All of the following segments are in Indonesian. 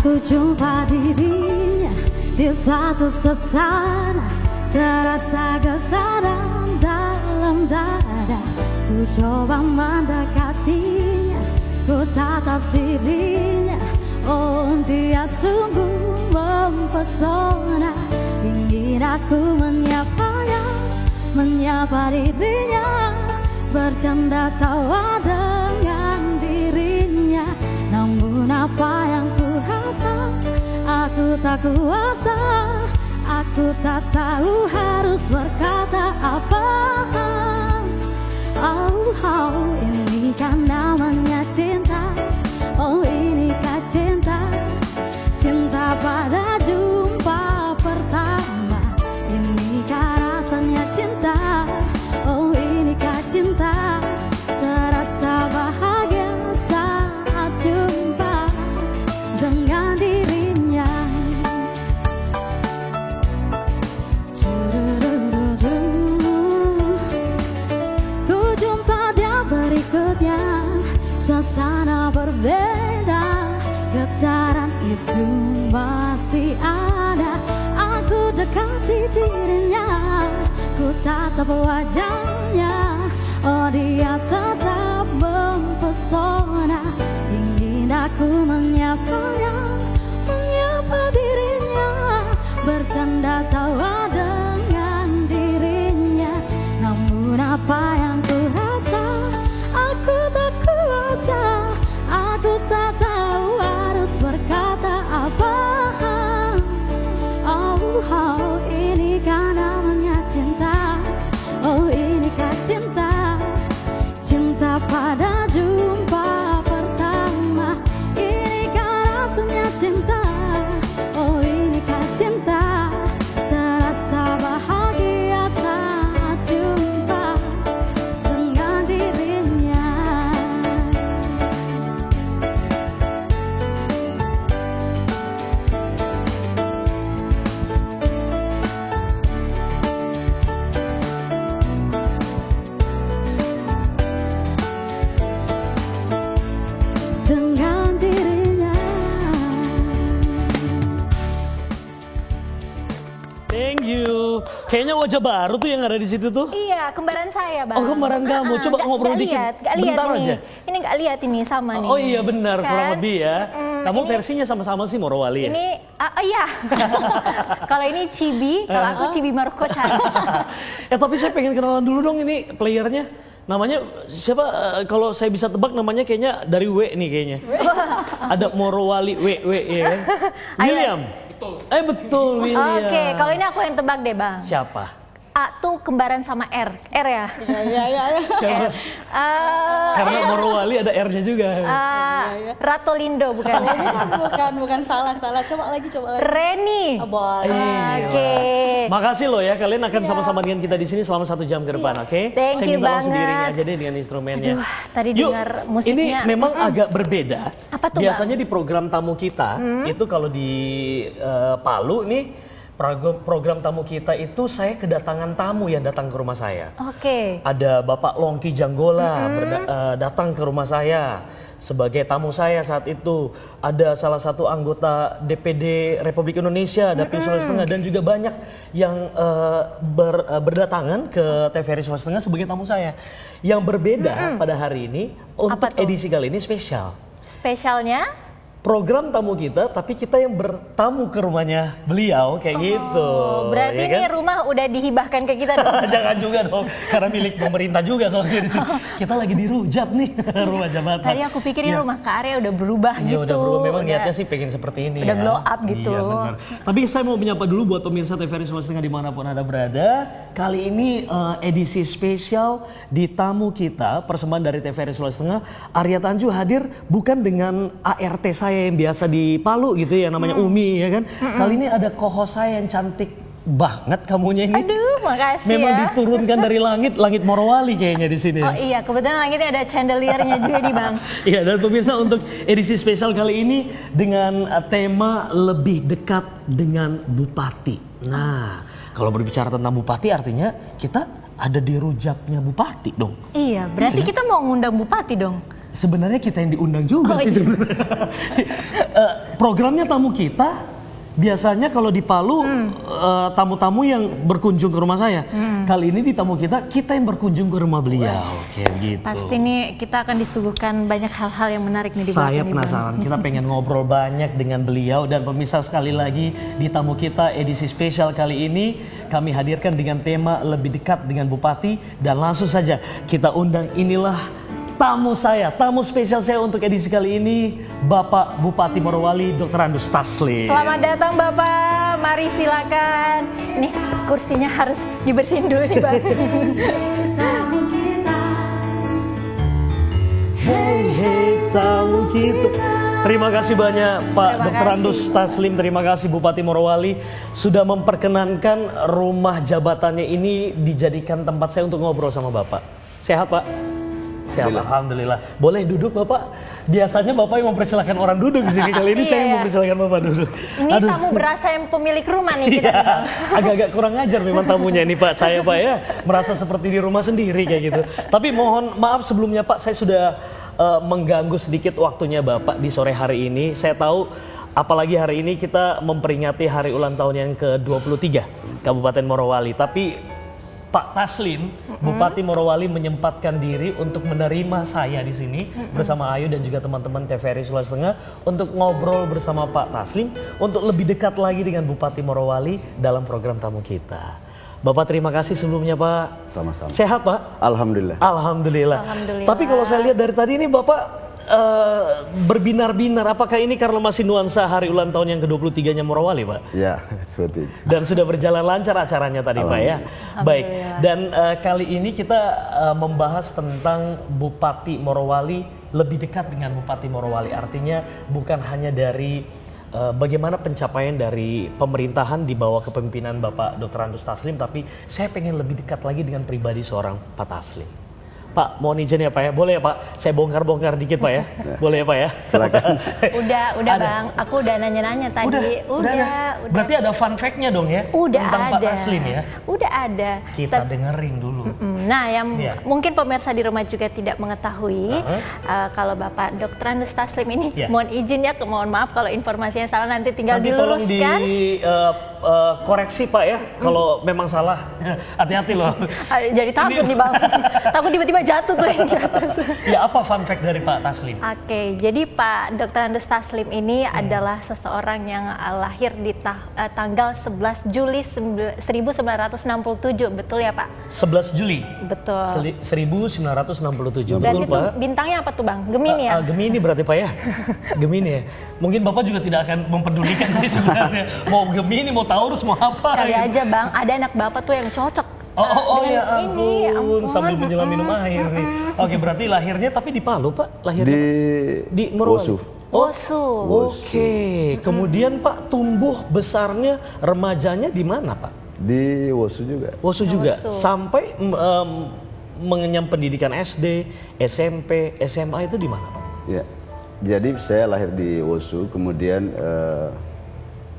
Aku jumpa dirinya di satu sesana, terasa getaran dalam dada. Ku coba mendekatinya, ku tatap dirinya. Oh, dia sungguh mempesona. Ingin aku menyapanya, menyapa dirinya, bercanda tawa dengan dirinya. Namun apa yang ku rasa, aku tak kuasa. Aku tak tahu harus berkata apa. Oh, ini kan namanya cinta. Oh, inikah cinta? Cinta pada jumpa pertama. Inikah rasanya cinta? Oh, inikah cinta? Terasa bahagia saat jumpa dengan dirinya. Ku jumpa dia berikutnya, suasana berbeda, getaran itu masih ada. Aku dekati dirinya, ku tatap wajahnya. Oh, dia tetap mempesona. Ingin aku menyapanya, menyapa dirinya, bercanda tawa dengan dirinya. Namun apa yang ku rasa, aku tak kuasa. Aku tak tahu harus berkata apa. Oh, ini kan namanya cinta. Oh, inikah cinta? Cinta pada jumpa pertama. Inikah rasanya cinta? Oh, inikah cinta? Terasa bahagia saat jumpa dengan dirinya. Dengan dirinya. Thank you. Kayaknya wajah baru tuh yang ada di situ tuh. Iya, kembaran saya, Bang. Oh, kembaran kamu. Coba ngobrol dikit. Gak lihat Bentar ini. aja. Ini gak lihat ini sama nih. Oh iya benar, Kan? kurang lebih ya. Kamu ini- versinya sama-sama sih Morowali ya? Ini, iya. Kalau ini Cibi, kalau aku Cibi Marco Chan. Tapi saya pengen kenalan dulu dong ini playernya. Namanya siapa? Kalau saya bisa tebak namanya kayaknya dari W nih kayaknya. Ada Morowali W ya kan? Ayo. William. Betul. Betul William. Oke, kalau ini aku yang tebak deh, Bang. Siapa? A tuh kembaran sama R. R ya? Iya. Siapa? Karena Morowali ada R-nya juga. Ratolindo bukan? Bukan salah. Coba lagi. Reni. Boleh. Oke. Makasih loh ya, kalian akan sama-sama dengan kita di sini selama 1 jam ke depan, oke? Thank Saya you minta langsung banget. dirinya aja deh dengan instrumennya. Aduh, tadi Yuk, dengar musiknya. ini memang agak berbeda. Apa tuh, Biasanya di program tamu kita, itu kalau di Palu nih, program tamu kita itu saya kedatangan tamu yang datang ke rumah saya. Oke. Ada Bapak Longki Janggola datang ke rumah saya sebagai tamu saya saat itu. Ada salah satu anggota DPD Republik Indonesia, Dapil Sulawesi Tengah, dan juga banyak yang berdatangan ke TVRI Sulawesi Tengah sebagai tamu saya. Yang berbeda pada hari ini, untuk Apa tuh? edisi kali ini spesial. Spesialnya? Program tamu kita, tapi kita yang bertamu ke rumahnya beliau, kayak gitu. Berarti ya ini kan? rumah udah dihibahkan ke kita dong. Jangan juga dong, karena milik pemerintah juga soalnya di sini. Kita lagi dirujak nih, rumah jabatan. Tadi aku pikir ini Ya. rumah Kak Arya udah berubah Iya gitu. udah berubah, memang Udah- niatnya sih pengen seperti ini udah ya. glow up gitu. Iya benar. Tapi saya mau menyapa dulu buat pemirsa TVRI Sulawesi Tengah dimanapun Anda berada. Kali ini edisi spesial di tamu kita, persembahan dari TVRI Sulawesi Tengah. Arya Tanju hadir bukan dengan ART saya yang biasa di Palu gitu ya, namanya Umi ya kan. Kali ini ada co-host saya yang cantik banget kamunya ini. Aduh, makasih Memang ya. diturunkan dari langit Morowali kayaknya di sini. Oh iya, kebetulan langitnya ada chandeliernya juga nih, Bang. Iya, dan pemirsa untuk edisi spesial kali ini dengan tema lebih dekat dengan Bupati. Nah, kalau berbicara tentang Bupati artinya kita ada di rujaknya Bupati dong. Iya, berarti kita mau ngundang bupati dong. Sebenarnya kita yang diundang juga sih sebenarnya. Programnya tamu kita biasanya kalau di Palu tamu-tamu yang berkunjung ke rumah saya. Kali ini di tamu kita yang berkunjung ke rumah beliau. Kayak gitu. Pasti nih kita akan disuguhkan banyak hal-hal yang menarik nih di Saya belakang penasaran, kita pengen ngobrol banyak dengan beliau. Dan pemirsa, sekali lagi di tamu kita edisi spesial kali ini kami hadirkan dengan tema lebih dekat dengan Bupati. Dan langsung saja kita undang, inilah tamu spesial saya untuk edisi kali ini, Bapak Bupati Morowali Dr. Andus Taslim. Selamat datang Bapak, mari silakan. Nih kursinya harus dibersihin dulu nih Bang. Hei tamu kita. Terima kasih banyak Pak Terima Dr. kasih. Andus Taslim, terima kasih Bupati Morowali sudah memperkenankan rumah jabatannya ini dijadikan tempat saya untuk ngobrol sama Bapak. Sehat Pak? Sehat, Alhamdulillah. Boleh duduk Bapak? Biasanya Bapak yang mempersilahkan orang duduk di sini, kali ini saya yang mempersilahkan Bapak duduk. Ini tamu berasa yang pemilik rumah nih kita. Iya, agak-agak kurang ajar memang tamunya ini Pak. Saya Pak ya, merasa seperti di rumah sendiri kayak gitu. Tapi mohon maaf sebelumnya Pak, saya sudah mengganggu sedikit waktunya Bapak di sore hari ini. Saya tahu apalagi hari ini kita memperingati hari ulang tahun yang ke-23 Kabupaten Morowali. Tapi Pak Taslim, Bupati Morowali menyempatkan diri untuk menerima saya di sini bersama Ayu dan juga teman-teman TVRI Sulawesi Tengah untuk ngobrol bersama Pak Taslim untuk lebih dekat lagi dengan Bupati Morowali dalam program tamu kita. Bapak terima kasih sebelumnya Pak. Sama-sama. Sehat Pak? Alhamdulillah. Alhamdulillah. Alhamdulillah. Tapi kalau saya lihat dari tadi ini Bapak berbinar-binar, apakah ini karena masih nuansa hari ulang tahun yang ke-23-nya Morowali Pak? Ya, seperti itu. Dan sudah berjalan lancar acaranya tadi Pak ya. Baik, dan kali ini kita membahas tentang Bupati Morowali, lebih dekat dengan Bupati Morowali. Artinya bukan hanya dari bagaimana pencapaian dari pemerintahan di bawah kepemimpinan Bapak Dr. Andus Taslim, tapi saya pengen lebih dekat lagi dengan pribadi seorang Pak Taslim. Pak, mohon izin ya Pak ya, boleh ya Pak? Saya bongkar-bongkar dikit Pak ya, boleh ya Pak ya? Silakan. Udah Bang, aku udah nanya-nanya tadi. Udah. Berarti ada fun fact-nya dong ya? Udah tentang ada. Pak Taslim ya? Udah ada. Kita dengerin dulu. Nah, yang Iya. mungkin pemirsa di rumah juga tidak mengetahui, kalau Bapak Dr. Andus Taslim ini, mohon izin ya, mohon maaf kalau informasinya salah, nanti tinggal Nanti tolong diluruskan. koreksi Pak ya, kalau memang salah. Hati-hati loh. Jadi takut nih Bang, takut tiba-tiba jatuh tuh yang di atas. Ya, apa fun fact dari Pak Taslim? Oke, jadi Pak Dr. Andus Taslim ini adalah seseorang yang lahir di tanggal 11 Juli 1967, betul ya Pak? 11 Juli? Betul. 1967, Dan betul itu Pak? bintangnya apa tuh Bang? Gemini ya? Gemini berarti Pak ya? Gemini ya? Mungkin Bapak juga tidak akan mempedulikan sih sebenarnya. Mau Gemini, mau Taurus, mau apa. Kali gitu. aja Bang, ada anak Bapak tuh yang cocok. Oh ya dengan ini, ampun, ampun. sambil menjelang minum air nih. Oke, berarti lahirnya tapi di Palu Pak? Lahirnya Di Morowali? Wosu. Wosu. Oke, kemudian Pak tumbuh besarnya remajanya di mana Pak? Di Wosu juga. Wosu juga, Wosu. sampai mengenyam pendidikan SD, SMP, SMA itu di mana Pak? Ya. Jadi saya lahir di Wosu, kemudian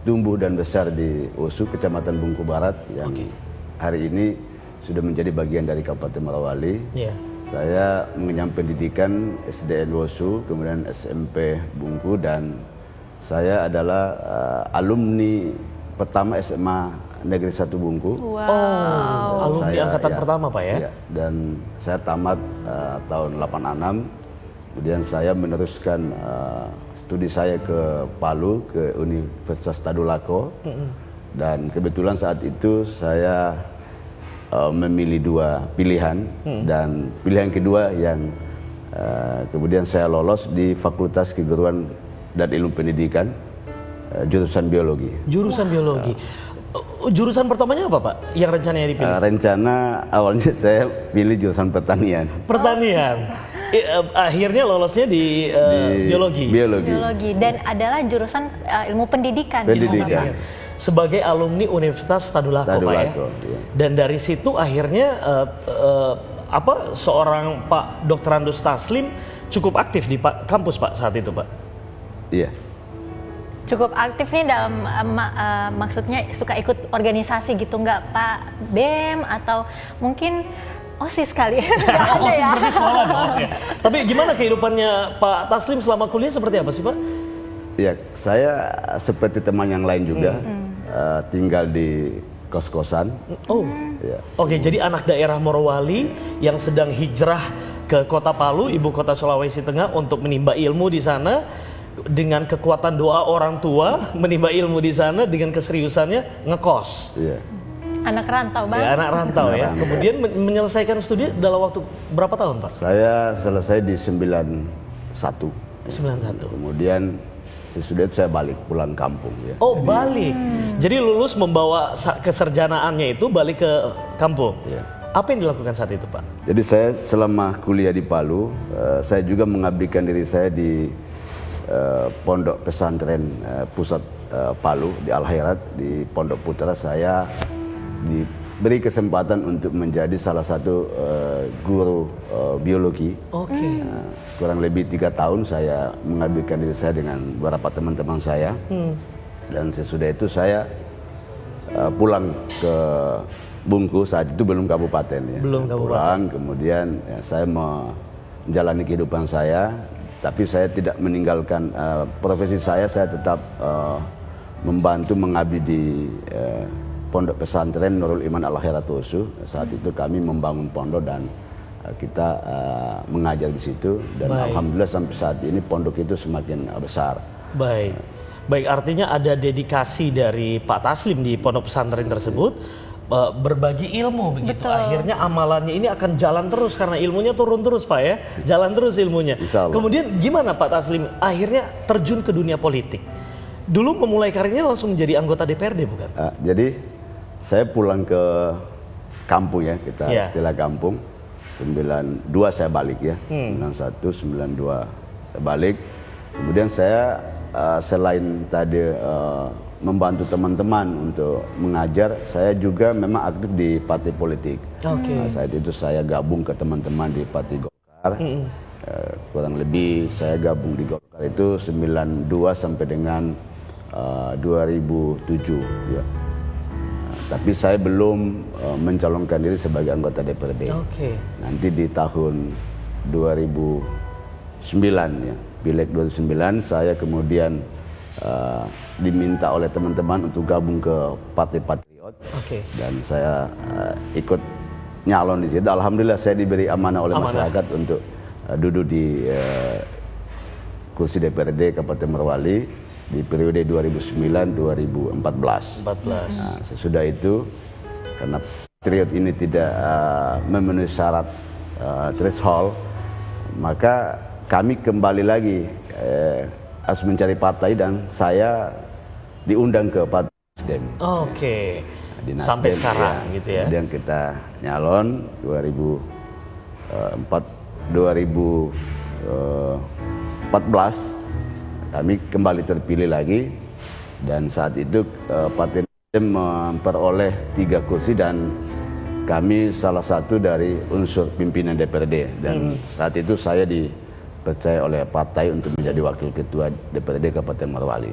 tumbuh dan besar di Wosu, Kecamatan Bungku Barat yang hari ini sudah menjadi bagian dari Kabupaten Morowali. Iya. Saya mengenyam pendidikan SDN Wosu, kemudian SMP Bungku, dan saya adalah alumni pertama SMA Negeri 1 Bungku. Wow. Alumni angkatan pertama Pak ya? Iya, dan saya tamat tahun 86. Kemudian saya meneruskan studi saya ke Palu, ke Universitas Tadulako. Dan kebetulan saat itu saya memilih dua pilihan, dan pilihan kedua yang kemudian saya lolos di Fakultas Keguruan dan Ilmu Pendidikan, jurusan biologi. Jurusan biologi. Jurusan pertamanya apa Pak yang rencananya dipilih? Rencana awalnya saya pilih jurusan pertanian. Pertanian. Akhirnya lolosnya di biologi. Biologi, dan adalah jurusan ilmu pendidikan. Pendidikan. Sebagai alumni Universitas Tadulako Pak ya. Iya. Dan dari situ akhirnya seorang Pak Dr. Andus Taslim cukup aktif di kampus Pak saat itu Pak. Iya. Cukup aktif nih dalam maksudnya suka ikut organisasi gitu nggak Pak BEM, atau mungkin OSIS kali. OSIS berarti sekolah dong. Ya. Tapi gimana kehidupannya Pak Taslim selama kuliah seperti apa sih Pak? Ya, saya seperti teman yang lain juga tinggal di kos-kosan. Oh, ya. Oke, jadi anak daerah Morowali yang sedang hijrah ke Kota Palu, ibu kota Sulawesi Tengah untuk menimba ilmu di sana dengan kekuatan doa orang tua, menimba ilmu di sana dengan keseriusannya ngekos. Iya. Anak rantau Bang. Ya, anak rantau ya. Kemudian menyelesaikan studi dalam waktu berapa tahun Pak? Saya selesai di 91. 91. Kemudian sesudah itu saya balik pulang kampung ya. Oh, balik. Jadi lulus membawa keserjanaannya itu balik ke kampung. Ya. Apa yang dilakukan saat itu Pak? Jadi saya selama kuliah di Palu, saya juga mengabdikan diri saya di Pondok Pesantren Pusat Palu di Al-Khairat di Pondok Putra. Saya diberi kesempatan untuk menjadi salah satu guru biologi. Oke. Kurang lebih 3 tahun saya mengabdikan diri saya dengan beberapa teman-teman saya. Dan sesudah itu saya pulang ke Bungku, saat itu belum kabupaten ya. Belum kabupaten. Pulang, kemudian ya, saya menjalani kehidupan saya, tapi saya tidak meninggalkan profesi saya tetap membantu mengabdi di Pondok Pesantren Nurul Iman Al-Khairat Usu. Saat itu kami membangun pondok dan kita mengajar di situ dan alhamdulillah sampai saat ini pondok itu semakin besar. Baik. Baik, artinya ada dedikasi dari Pak Taslim di pondok pesantren tersebut berbagi ilmu begitu. Betul. Akhirnya amalannya ini akan jalan terus karena ilmunya turun terus Pak ya. Jalan terus ilmunya. Kemudian gimana Pak Taslim akhirnya terjun ke dunia politik? Dulu memulai karirnya langsung menjadi anggota DPRD bukan? Jadi saya pulang ke kampung ya, kita istilah kampung. 92 saya balik ya, 91, 92 saya balik. Kemudian saya selain tadi membantu teman-teman untuk mengajar, saya juga memang aktif di partai politik. Saat itu saya gabung ke teman-teman di Partai Golkar. Kurang lebih saya gabung di Golkar itu 92 sampai dengan 2007 ya. Tapi saya belum mencalonkan diri sebagai anggota DPRD. Nanti di tahun 2009 ya, Pileg 2009 saya kemudian diminta oleh teman-teman untuk gabung ke Partai Patriot. Dan saya ikut nyalon di situ. Alhamdulillah saya diberi amanah oleh masyarakat untuk duduk di kursi DPRD Kabupaten Morowali di periode 2009-2014. Nah, sesudah itu karena Patriot ini tidak memenuhi syarat threshold, maka kami kembali lagi harus mencari partai dan saya diundang ke Partai Nasdem. Di Nasdem, sampai sekarang ya, gitu ya. Kemudian kita nyalon 2014 kami kembali terpilih lagi dan saat itu Partai Nasdem memperoleh 3 kursi dan kami salah satu dari unsur pimpinan DPRD dan saat itu saya dipercaya oleh partai untuk menjadi wakil ketua DPRD Kabupaten Morowali.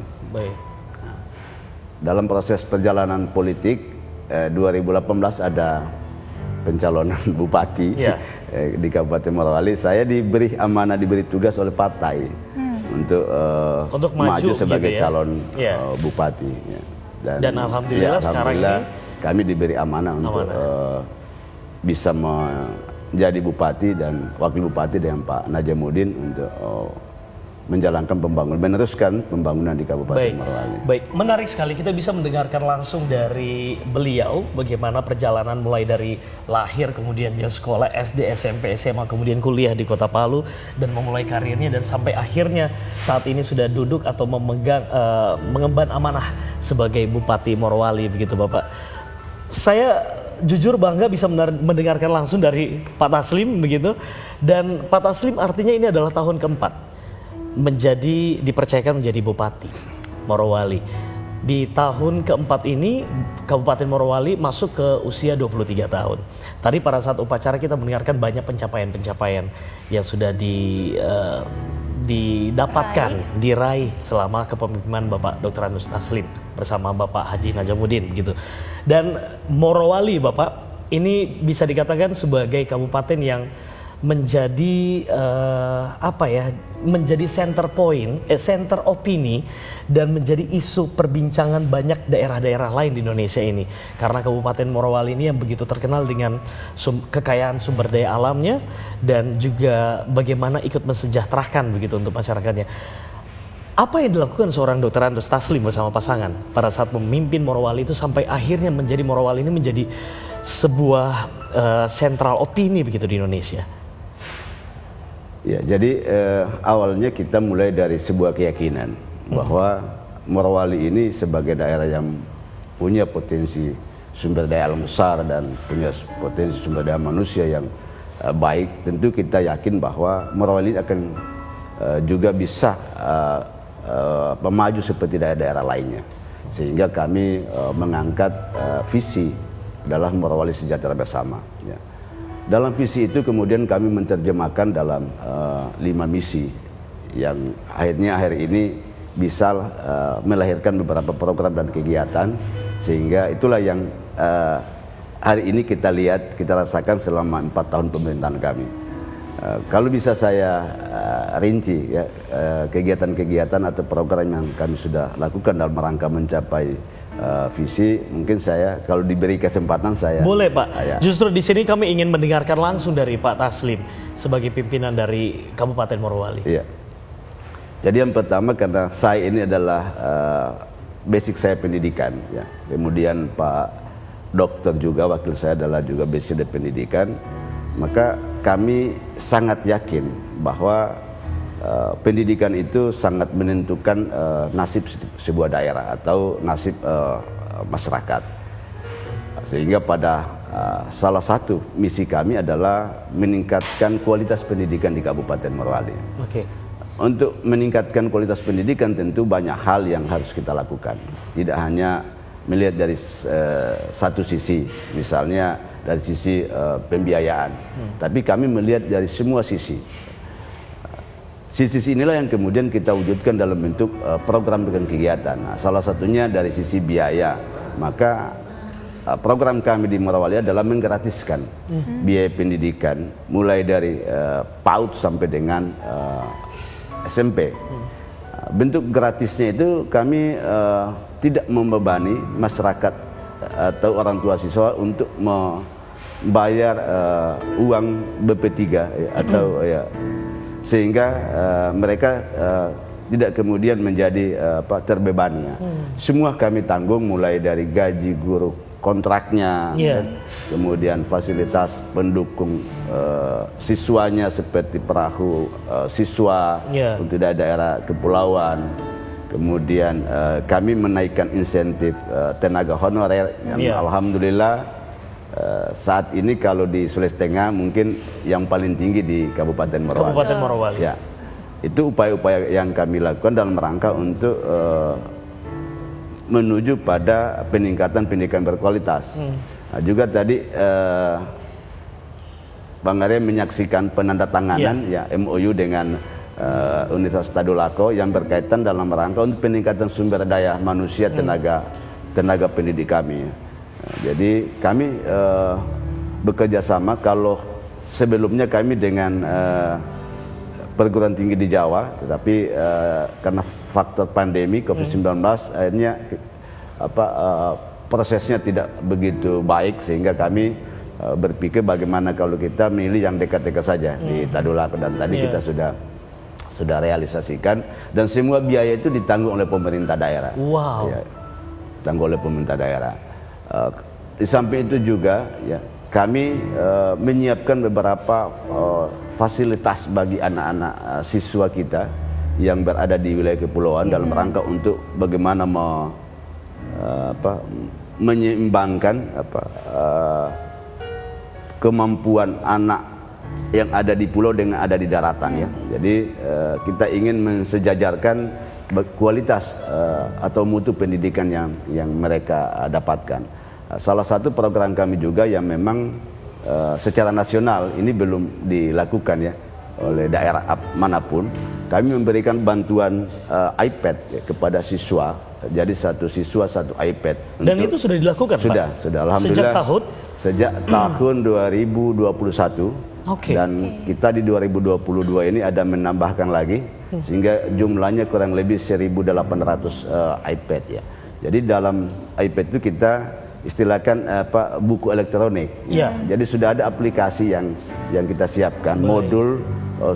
Dalam proses perjalanan politik 2018 ada pencalonan bupati di Kabupaten Morowali. Saya diberi amanah, diberi tugas oleh partai untuk maju sebagai gitu ya? Calon bupati. Dan alhamdulillah, sekarang ini kami diberi amanah untuk bisa menjadi bupati dan wakil bupati dengan Pak Najamuddin untuk menjalankan pembangunan, meneruskan pembangunan di Kabupaten Morowali. Baik, menarik sekali kita bisa mendengarkan langsung dari beliau bagaimana perjalanan mulai dari lahir, kemudian dia sekolah SD, SMP, SMA, kemudian kuliah di Kota Palu dan memulai karirnya dan sampai akhirnya saat ini sudah duduk atau memegang mengemban amanah sebagai Bupati Morowali begitu Bapak. Saya jujur bangga bisa mendengarkan langsung dari Pak Taslim begitu, dan Pak Taslim artinya ini adalah tahun keempat dipercayakan menjadi Bupati Morowali. Di tahun keempat ini Kabupaten Morowali masuk ke usia 23 tahun. Tadi pada saat upacara kita mendengarkan banyak pencapaian-pencapaian yang sudah didapatkan, diraih selama kepemimpinan Bapak Dr. Andus Taslim bersama Bapak Haji Najamuddin gitu. Dan Morowali Bapak ini bisa dikatakan sebagai kabupaten yang menjadi menjadi center point, center opini dan menjadi isu perbincangan banyak daerah-daerah lain di Indonesia ini. Karena Kabupaten Morowali ini yang begitu terkenal dengan kekayaan sumber daya alamnya dan juga bagaimana ikut mensejahterakan begitu untuk masyarakatnya. Apa yang dilakukan seorang Dr. Andes Taslim bersama pasangan pada saat memimpin Morowali itu sampai akhirnya menjadi Morowali ini menjadi sebuah sentral opini begitu di Indonesia? Ya, jadi awalnya kita mulai dari sebuah keyakinan bahwa Morowali ini sebagai daerah yang punya potensi sumber daya alam besar dan punya potensi sumber daya manusia yang baik, tentu kita yakin bahwa Morowali akan juga bisa maju seperti daerah-daerah lainnya. Sehingga kami mengangkat visi adalah Morowali sejahtera bersama. Ya. Dalam visi itu kemudian kami menerjemahkan dalam 5 misi yang akhirnya hari ini bisa melahirkan beberapa program dan kegiatan, sehingga itulah yang hari ini kita lihat, kita rasakan selama 4 tahun pemerintahan kami. Kalau bisa saya rinci ya, kegiatan-kegiatan atau program yang kami sudah lakukan dalam rangka mencapai visi, mungkin saya kalau diberi kesempatan saya boleh Pak. Ya. Justru di sini kami ingin mendengarkan langsung dari Pak Taslim sebagai pimpinan dari Kabupaten Morowali. Iya. Jadi yang pertama, karena saya ini adalah basic saya pendidikan, ya. Kemudian Pak Dokter juga wakil saya adalah juga basic dari pendidikan, maka kami sangat yakin bahwa pendidikan itu sangat menentukan nasib sebuah daerah atau nasib masyarakat. Sehingga pada salah satu misi kami adalah meningkatkan kualitas pendidikan di Kabupaten Morowali. Oke. Untuk meningkatkan kualitas pendidikan tentu banyak hal yang harus kita lakukan. Tidak hanya melihat dari satu sisi, misalnya dari sisi pembiayaan, tapi kami melihat dari semua sisi. Sisi inilah yang kemudian kita wujudkan dalam bentuk program dengan kegiatan. Nah, salah satunya dari sisi biaya, maka program kami di Morowali adalah menggratiskan biaya pendidikan mulai dari PAUD sampai dengan SMP. Bentuk gratisnya itu kami tidak membebani masyarakat atau orang tua siswa untuk membayar uang BP3 ya, atau ya, sehingga mereka tidak kemudian menjadi terbebani. Semua kami tanggung, mulai dari gaji guru kontraknya, kemudian fasilitas pendukung siswanya seperti perahu siswa untuk daerah kepulauan. Kemudian kami menaikkan insentif tenaga honorer yang alhamdulillah saat ini kalau di Sulawesi Tengah mungkin yang paling tinggi di Kabupaten Morowali. Kabupaten Morowali. Ya, itu upaya-upaya yang kami lakukan dalam rangka untuk menuju pada peningkatan pendidikan berkualitas. Nah, juga tadi Bang Arya menyaksikan penandatanganan ya MOU dengan Universitas Tadulako yang berkaitan dalam rangka untuk peningkatan sumber daya manusia tenaga pendidik kami. Jadi kami bekerja sama. Kalau sebelumnya kami dengan perguruan tinggi di Jawa, tetapi karena faktor pandemi COVID-19 akhirnya prosesnya tidak begitu baik, sehingga kami berpikir bagaimana kalau kita milih yang dekat-dekat saja di Tadulako, dan tadi kita sudah realisasikan, dan semua biaya itu ditanggung oleh pemerintah daerah. Wow. Ya, ditanggung oleh pemerintah daerah. Di samping itu juga ya, kami menyiapkan beberapa fasilitas bagi anak-anak siswa kita yang berada di wilayah kepulauan dalam rangka untuk bagaimana menyeimbangkan kemampuan anak yang ada di pulau dengan ada di daratan ya. Jadi kita ingin mensejajarkan kualitas atau mutu pendidikan yang mereka dapatkan. Salah satu program kami juga yang memang secara nasional ini belum dilakukan ya oleh daerah manapun, kami memberikan bantuan iPad ya, kepada siswa. Jadi satu siswa satu iPad. Dan itu sudah dilakukan, Pak? Sudah, alhamdulillah. Sejak tahun? sejak tahun 2021. Dan kita di 2022 ini ada menambahkan lagi sehingga jumlahnya kurang lebih 1.800 iPad ya. Jadi dalam iPad itu kita istilahkan buku elektronik. Jadi sudah ada aplikasi yang kita siapkan, modul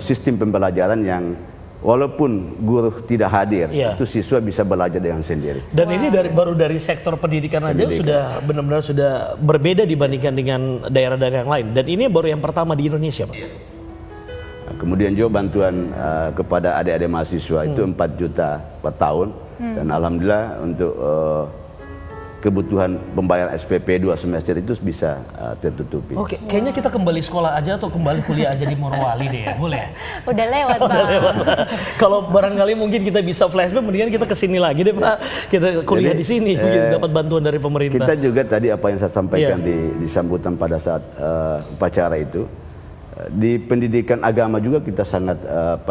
sistem pembelajaran yang walaupun guru tidak hadir, itu siswa bisa belajar dengan sendiri. Dan ini baru dari sektor pendidikan aja sudah benar-benar sudah berbeda dibandingkan dengan daerah-daerah yang lain. Dan ini baru yang pertama di Indonesia, Pak. Kemudian juga bantuan kepada adik-adik mahasiswa itu 4 juta per tahun. Dan alhamdulillah untuk kebutuhan pembayaran SPP 2 semester itu bisa tertutupi. Oke, kayaknya kita kembali sekolah aja atau kembali kuliah aja di Morowali deh ya, boleh? Udah lewat, Pak. Kalau barangkali mungkin kita bisa flashback, mendingan kita kesini lagi deh, Pak. Kita kuliah di sini, dapat bantuan dari pemerintah. Kita juga tadi apa yang saya sampaikan di sambutan pada saat upacara itu, di pendidikan agama juga kita sangat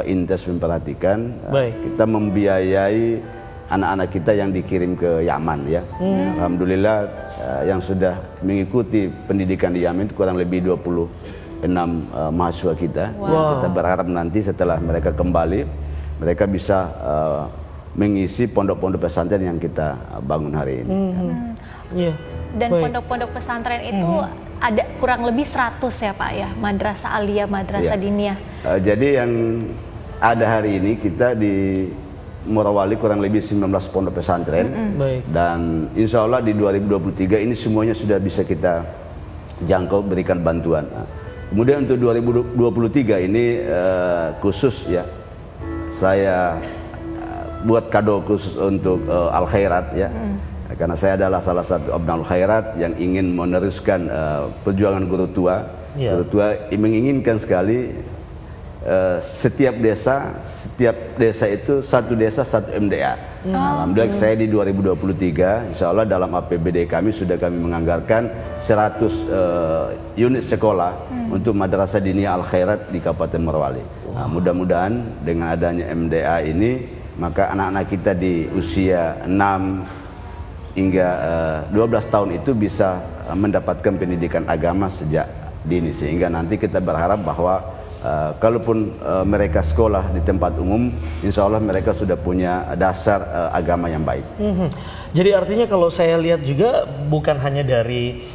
intens memperhatikan. Kita membiayai anak-anak kita yang dikirim ke Yaman ya. Alhamdulillah yang sudah mengikuti pendidikan di Yaman itu kurang lebih 26 mahasiswa kita. Kita berharap nanti setelah mereka kembali, mereka bisa mengisi pondok-pondok pesantren yang kita bangun hari ini. Dan pondok-pondok pesantren itu ada kurang lebih 100 ya Pak ya, madrasah aliyah, madrasah diniyah. Jadi yang ada hari ini kita di Morowali kurang lebih 19 pondok pesantren. Dan insya Allah di 2023 ini semuanya sudah bisa kita jangkau, berikan bantuan. Kemudian untuk 2023 ini khusus ya, saya buat kado khusus untuk Al Khairat ya. Karena saya adalah salah satu Abnul Khairat yang ingin meneruskan perjuangan guru tua. Guru tua menginginkan sekali setiap desa itu satu desa satu MDA. Alhamdulillah saya di 2023 insya Allah dalam APBD kami sudah kami menganggarkan 100 unit sekolah untuk Madrasah Diniyah Al Khairat di Kabupaten Morowali. Mudah-mudahan dengan adanya MDA ini maka anak-anak kita di usia 6 hingga 12 tahun itu bisa mendapatkan pendidikan agama sejak dini, sehingga nanti kita berharap bahwa kalaupun mereka sekolah di tempat umum, insya Allah mereka sudah punya dasar agama yang baik. Jadi artinya kalau saya lihat juga bukan hanya dari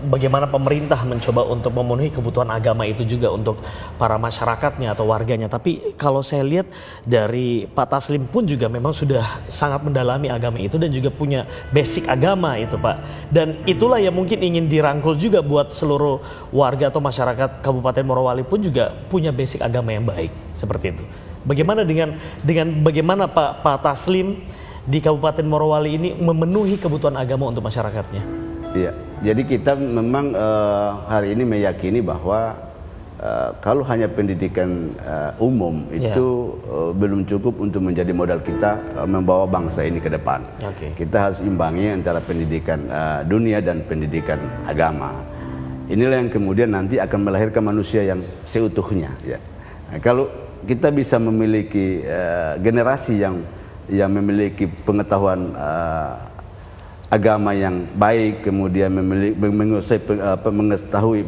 bagaimana pemerintah mencoba untuk memenuhi kebutuhan agama itu juga untuk para masyarakatnya atau warganya, tapi kalau saya lihat dari Pak Taslim pun juga memang sudah sangat mendalami agama itu dan juga punya basic agama itu Pak. Dan itulah yang mungkin ingin dirangkul juga buat seluruh warga atau masyarakat Kabupaten Morowali pun juga punya basic agama yang baik seperti itu. Bagaimana dengan bagaimana Pak Taslim di Kabupaten Morowali ini memenuhi kebutuhan agama untuk masyarakatnya? Iya, jadi kita memang hari ini meyakini bahwa kalau hanya pendidikan umum itu belum cukup untuk menjadi modal kita membawa bangsa ini ke depan. Kita harus imbangi antara pendidikan dunia dan pendidikan agama. Inilah yang kemudian nanti akan melahirkan manusia yang seutuhnya. Ya. Nah, kalau kita bisa memiliki generasi yang memiliki pengetahuan agama yang baik, kemudian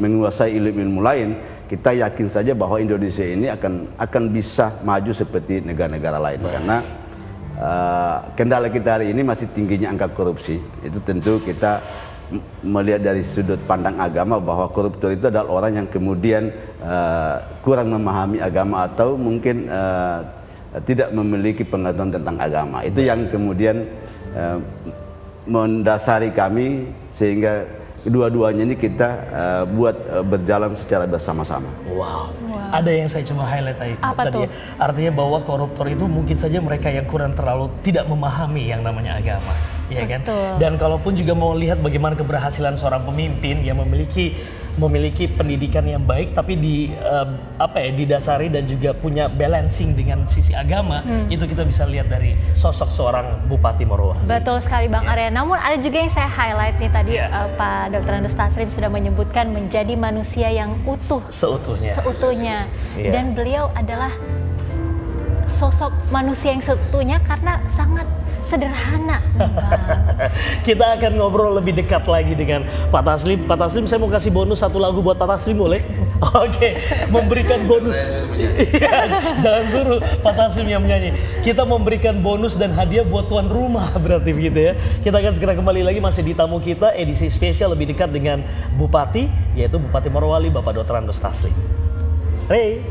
menguasai ilmu-ilmu lain, kita yakin saja bahwa Indonesia ini akan bisa maju seperti negara-negara lain. Karena kendala kita hari ini masih tingginya angka korupsi. Itu tentu kita melihat dari sudut pandang agama bahwa koruptor itu adalah orang yang kemudian kurang memahami agama atau mungkin tidak memiliki pengetahuan tentang agama. Itu yang kemudian mendasari kami sehingga kedua-duanya ini kita buat berjalan secara bersama-sama. Wow. Ada yang saya coba highlight tadi. Artinya bahwa koruptor itu mungkin saja mereka yang kurang terlalu tidak memahami yang namanya agama, ya kan? Dan kalaupun juga mau lihat bagaimana keberhasilan seorang pemimpin yang memiliki pendidikan yang baik tapi didasari dan juga punya balancing dengan sisi agama, itu kita bisa lihat dari sosok seorang Bupati Morowali. Betul sekali Bang Arya. Namun ada juga yang saya highlight nih tadi, Pak Dr. Andes Taslim sudah menyebutkan menjadi manusia yang utuh, seutuhnya. Dan beliau adalah sosok manusia yang seutuhnya karena sangat sederhana. Kita akan ngobrol lebih dekat lagi dengan Pak Taslim. Pak Taslim, saya mau kasih bonus satu lagu buat Pak Taslim, boleh? Oke, memberikan bonus. Jangan suruh Pak Taslim yang menyanyi. Kita memberikan bonus dan hadiah buat tuan rumah, berarti begitu ya. Kita akan segera kembali lagi masih di tamu kita, edisi spesial lebih dekat dengan Bupati, yaitu Bupati Morowali, Bapak Dr. Andus Taslim. Hey.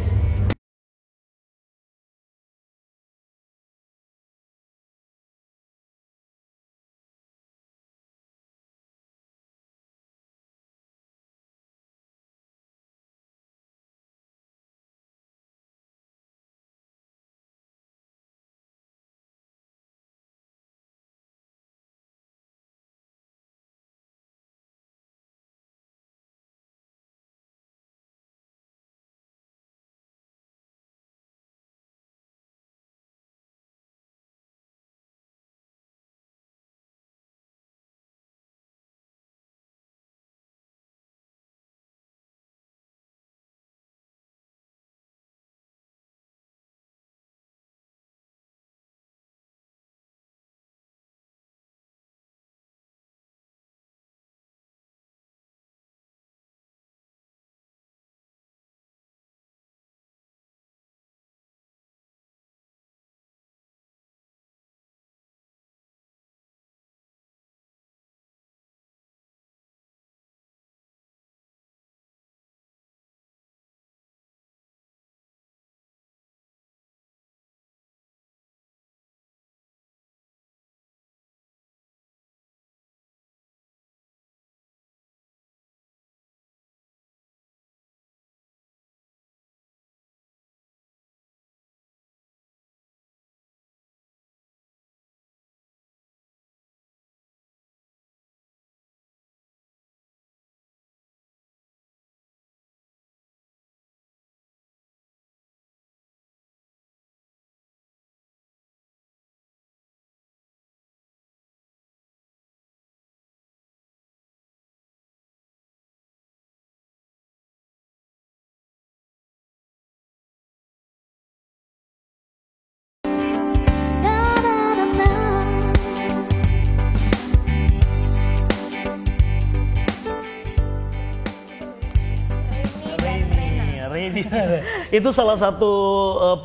Itu salah satu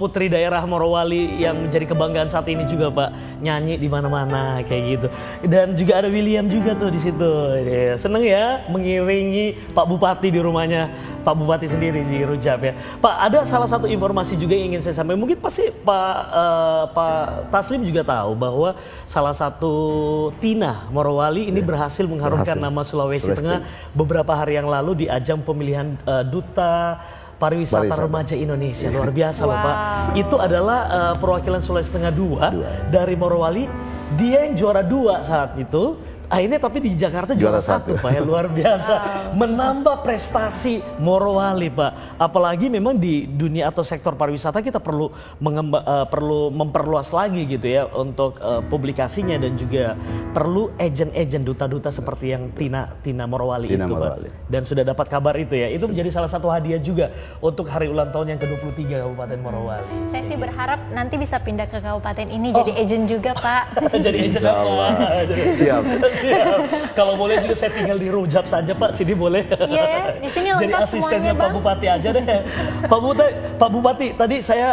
putri daerah Morowali yang menjadi kebanggaan saat ini juga, Pak. Nyanyi di mana-mana kayak gitu. Dan juga ada William juga tuh di situ. Ya, seneng ya mengiringi Pak Bupati di rumahnya Pak Bupati sendiri di Rujab ya. Pak, ada salah satu informasi juga yang ingin saya sampaikan. Mungkin pasti Pak Taslim juga tahu bahwa salah satu Tina Morowali ini berhasil mengharumkan nama Sulawesi Tengah beberapa hari yang lalu di ajang pemilihan Duta Pariwisata Remaja Indonesia. Luar biasa loh Pak. Itu adalah perwakilan Sulawesi Tengah 2 dari Morowali. Dia yang juara 2 saat itu. Akhirnya tapi di Jakarta juara 1 Pak ya, luar biasa. Menambah prestasi Morowali Pak. Apalagi memang di dunia atau sektor pariwisata kita perlu memperluas lagi gitu ya untuk publikasinya, dan juga perlu agen-agen duta-duta seperti yang Tina Morowali itu Pak. Dan sudah dapat kabar itu ya. Itu menjadi salah satu hadiah juga untuk hari ulang tahun yang ke-23 Kabupaten Morowali. Saya sih berharap nanti bisa pindah ke kabupaten ini jadi agen juga Pak. Jadi agen Allah. Siap. Kalau boleh juga saya tinggal di Rujab saja Pak, sini boleh. Iya ya, di sini lengkap. Jadi asistennya semuanya, Pak Bupati aja deh. Pak Bupati, tadi saya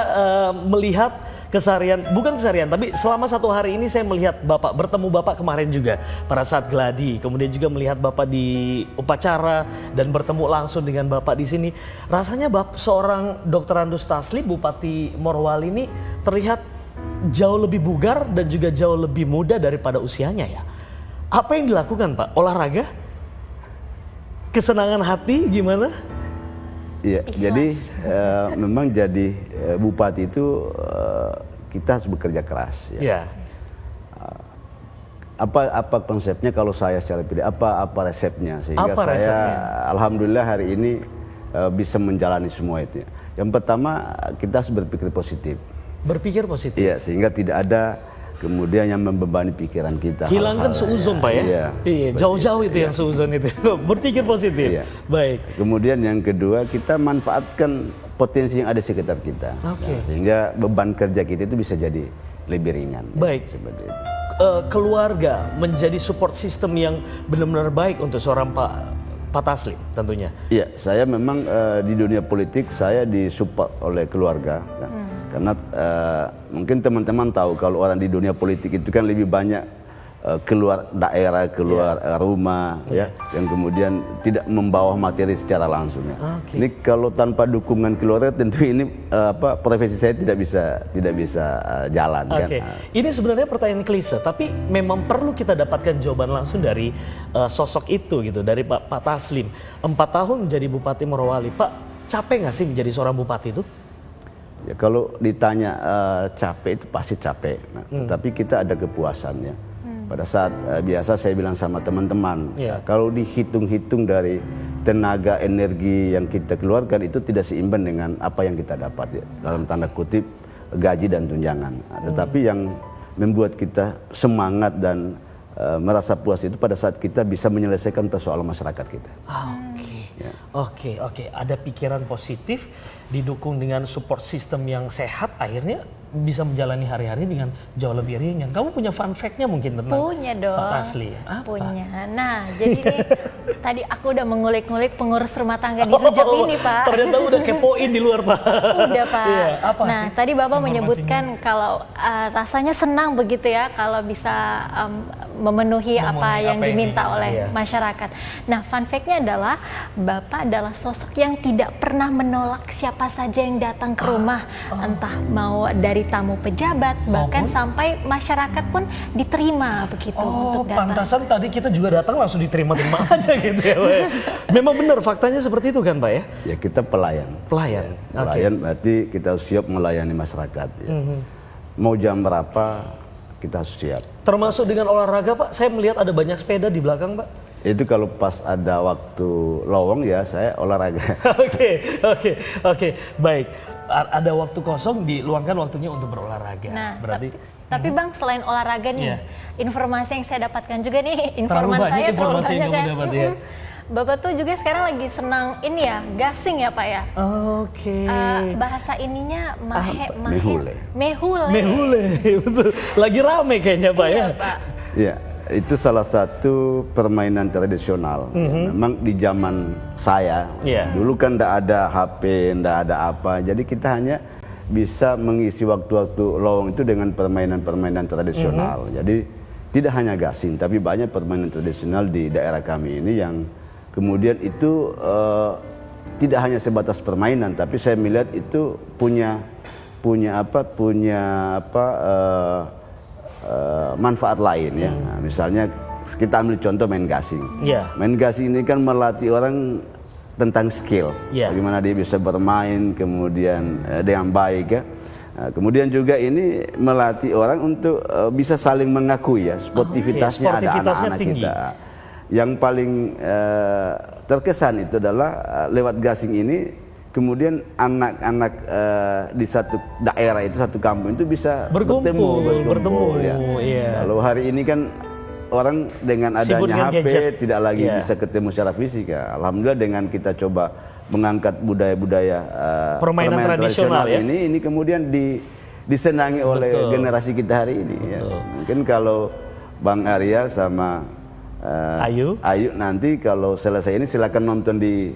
melihat keseharian, bukan keseharian, tapi selama 1 hari ini saya melihat Bapak, bertemu Bapak kemarin juga pada saat gladi, kemudian juga melihat Bapak di upacara dan bertemu langsung dengan Bapak di sini. Rasanya seorang Dr. Andus Taslim, Bupati Morowali ini terlihat jauh lebih bugar dan juga jauh lebih muda daripada usianya ya. Apa yang dilakukan Pak? Olahraga? Kesenangan hati gimana? Iya, jadi memang jadi bupati itu kita harus bekerja keras. Ya. Apa konsepnya kalau saya secara pribadi? Apa resepnya sehingga alhamdulillah hari ini bisa menjalani semua itu. Yang pertama kita harus berpikir positif. Berpikir positif. Iya, sehingga tidak ada kemudian yang membebani pikiran kita. Hilangkan seuzon Pak ya? Iya, jauh-jauh itu yang seuzon itu. Berpikir positif. Iya. Baik. Kemudian yang kedua, kita manfaatkan potensi yang ada di sekitar kita. Nah, sehingga beban kerja kita itu bisa jadi lebih ringan. Baik. Ya, seperti itu. keluarga menjadi support system yang benar-benar baik untuk seorang Pak Taslim tentunya? Iya, saya memang di dunia politik saya disupport oleh keluarga. Kan? Karena mungkin teman-teman tahu kalau orang di dunia politik itu kan lebih banyak keluar daerah, keluar rumah, ya, yang kemudian tidak membawa materi secara langsung. Ya. Ini kalau tanpa dukungan keluarga tentu ini profesi saya tidak bisa jalan. Kan? Ini sebenarnya pertanyaan klise, tapi memang perlu kita dapatkan jawaban langsung dari sosok itu gitu, dari Pak Taslim. 4 tahun menjadi Bupati Morowali, Pak, capek nggak sih menjadi seorang bupati itu? Ya, kalau ditanya capek itu pasti capek, tetapi kita ada kepuasannya. Pada saat biasa saya bilang sama teman-teman, kalau dihitung-hitung dari tenaga energi yang kita keluarkan itu tidak seimbang dengan apa yang kita dapat, ya, dalam tanda kutip gaji dan tunjangan. Tetapi yang membuat kita semangat dan merasa puas itu pada saat kita bisa menyelesaikan persoalan masyarakat kita. Oke. Ada pikiran positif didukung dengan support system yang sehat, akhirnya bisa menjalani hari-hari dengan jauh lebih ringan. Kamu punya fun fact-nya mungkin tentang Pak Taslim? Punya. Nah, jadi nih tadi aku udah mengulik-ngulik pengurus rumah tangga di Rejab ini, Pak. Ternyata udah kepoin di luar, Pak. Udah, Pak. Nah, tadi Bapak menyebutkan kalau rasanya senang begitu ya kalau bisa memenuhi apa yang diminta oleh masyarakat. Nah, fun fact-nya adalah Bapak adalah sosok yang tidak pernah menolak siapa saja yang datang ke rumah, entah mau dari tamu pejabat, bahkan sampai masyarakat pun diterima begitu untuk datang. Pantasan tadi kita juga datang langsung diterima-terima aja gitu ya, Pak. Memang benar faktanya seperti itu kan, Pak ya? Ya, kita pelayan. Pelayan. Pelayan berarti kita siap melayani masyarakat. Ya. Mau jam berapa kita siap. Termasuk dengan olahraga, Pak. Saya melihat ada banyak sepeda di belakang, Pak. Itu kalau pas ada waktu lowong ya saya olahraga. Oke, baik. Ada waktu kosong diluangkan waktunya untuk berolahraga. Nah, berarti tapi Bang, selain olahraga nih, informasi yang saya dapatkan juga nih, terlalu banyak kan. Bapak tuh juga sekarang lagi senang ini ya, gasing ya, Pak ya. Bahasa ininya mehule. Betul. Lagi rame kayaknya, Pak ya. Pak. Iya. Itu salah satu permainan tradisional. Memang di zaman saya, dulu kan tidak ada HP, tidak ada apa. Jadi kita hanya bisa mengisi waktu-waktu lowong itu dengan permainan-permainan tradisional. Jadi tidak hanya gasing, tapi banyak permainan tradisional di daerah kami ini yang kemudian itu tidak hanya sebatas permainan, tapi saya melihat itu punya manfaat lain ya. Nah, misalnya kita ambil contoh main gasing. Main gasing ini kan melatih orang tentang skill, bagaimana dia bisa bermain kemudian dengan baik ya. Nah, kemudian juga ini melatih orang untuk bisa saling mengakui ya, sportivitasnya ada anak-anak kita. Yang paling terkesan itu adalah lewat gasing ini. Kemudian anak-anak di satu daerah itu, satu kampung itu bisa bertemu ya. Kalau hari ini kan orang dengan adanya HP gadget, tidak lagi bisa ketemu secara fisik ya. Alhamdulillah dengan kita coba mengangkat budaya-budaya permainan tradisional ini kemudian disenangi oleh generasi kita hari ini ya. Mungkin kalau Bang Arya sama Ayu nanti kalau selesai ini silakan nonton di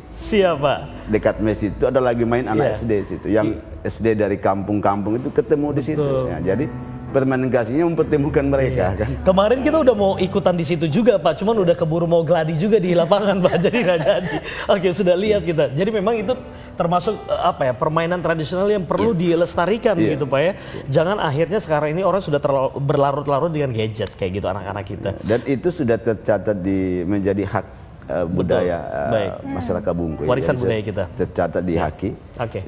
dekat masjid itu ada lagi main anak SD situ yang SD dari kampung-kampung itu ketemu di situ ya, jadi permainan gasingnya mempertemukan mereka kan. Kemarin kita udah mau ikutan di situ juga, Pak, cuman udah keburu mau gladi juga di lapangan, Pak, jadi nggak jadi. Oke, sudah lihat kita. Jadi memang itu termasuk permainan tradisional yang perlu dilestarikan gitu, Pak ya. Jangan akhirnya sekarang ini orang sudah berlarut-larut dengan gadget kayak gitu anak-anak kita. Dan itu sudah tercatat menjadi hak budaya masyarakat Bungku. Warisan budaya kita. Tercatat di Haki.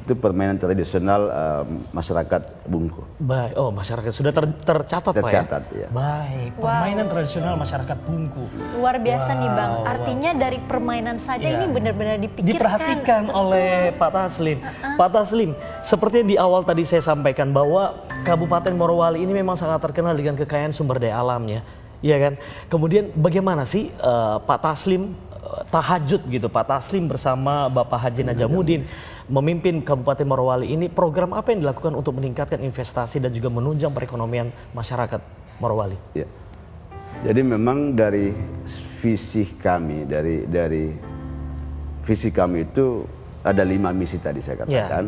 Itu permainan tradisional masyarakat Bungku. Baik. Oh, masyarakat sudah tercatat, Pak ya? Tercatat, ya. Baik. Permainan tradisional masyarakat Bungku. Luar biasa nih, Bang. Artinya dari permainan saja ini benar-benar diperhatikan oleh Pak Taslim. Pak Taslim, seperti yang di awal tadi saya sampaikan bahwa Kabupaten Morowali ini memang sangat terkenal dengan kekayaan sumber daya alamnya. Iya kan? Kemudian bagaimana sih Pak Taslim tahajud gitu, Pak Taslim bersama Bapak Haji Najamuddin memimpin Kabupaten Morowali ini, program apa yang dilakukan untuk meningkatkan investasi dan juga menunjang perekonomian masyarakat Morowali? Ya. Jadi memang dari visi kami, dari visi kami itu ada 5 misi tadi saya katakan.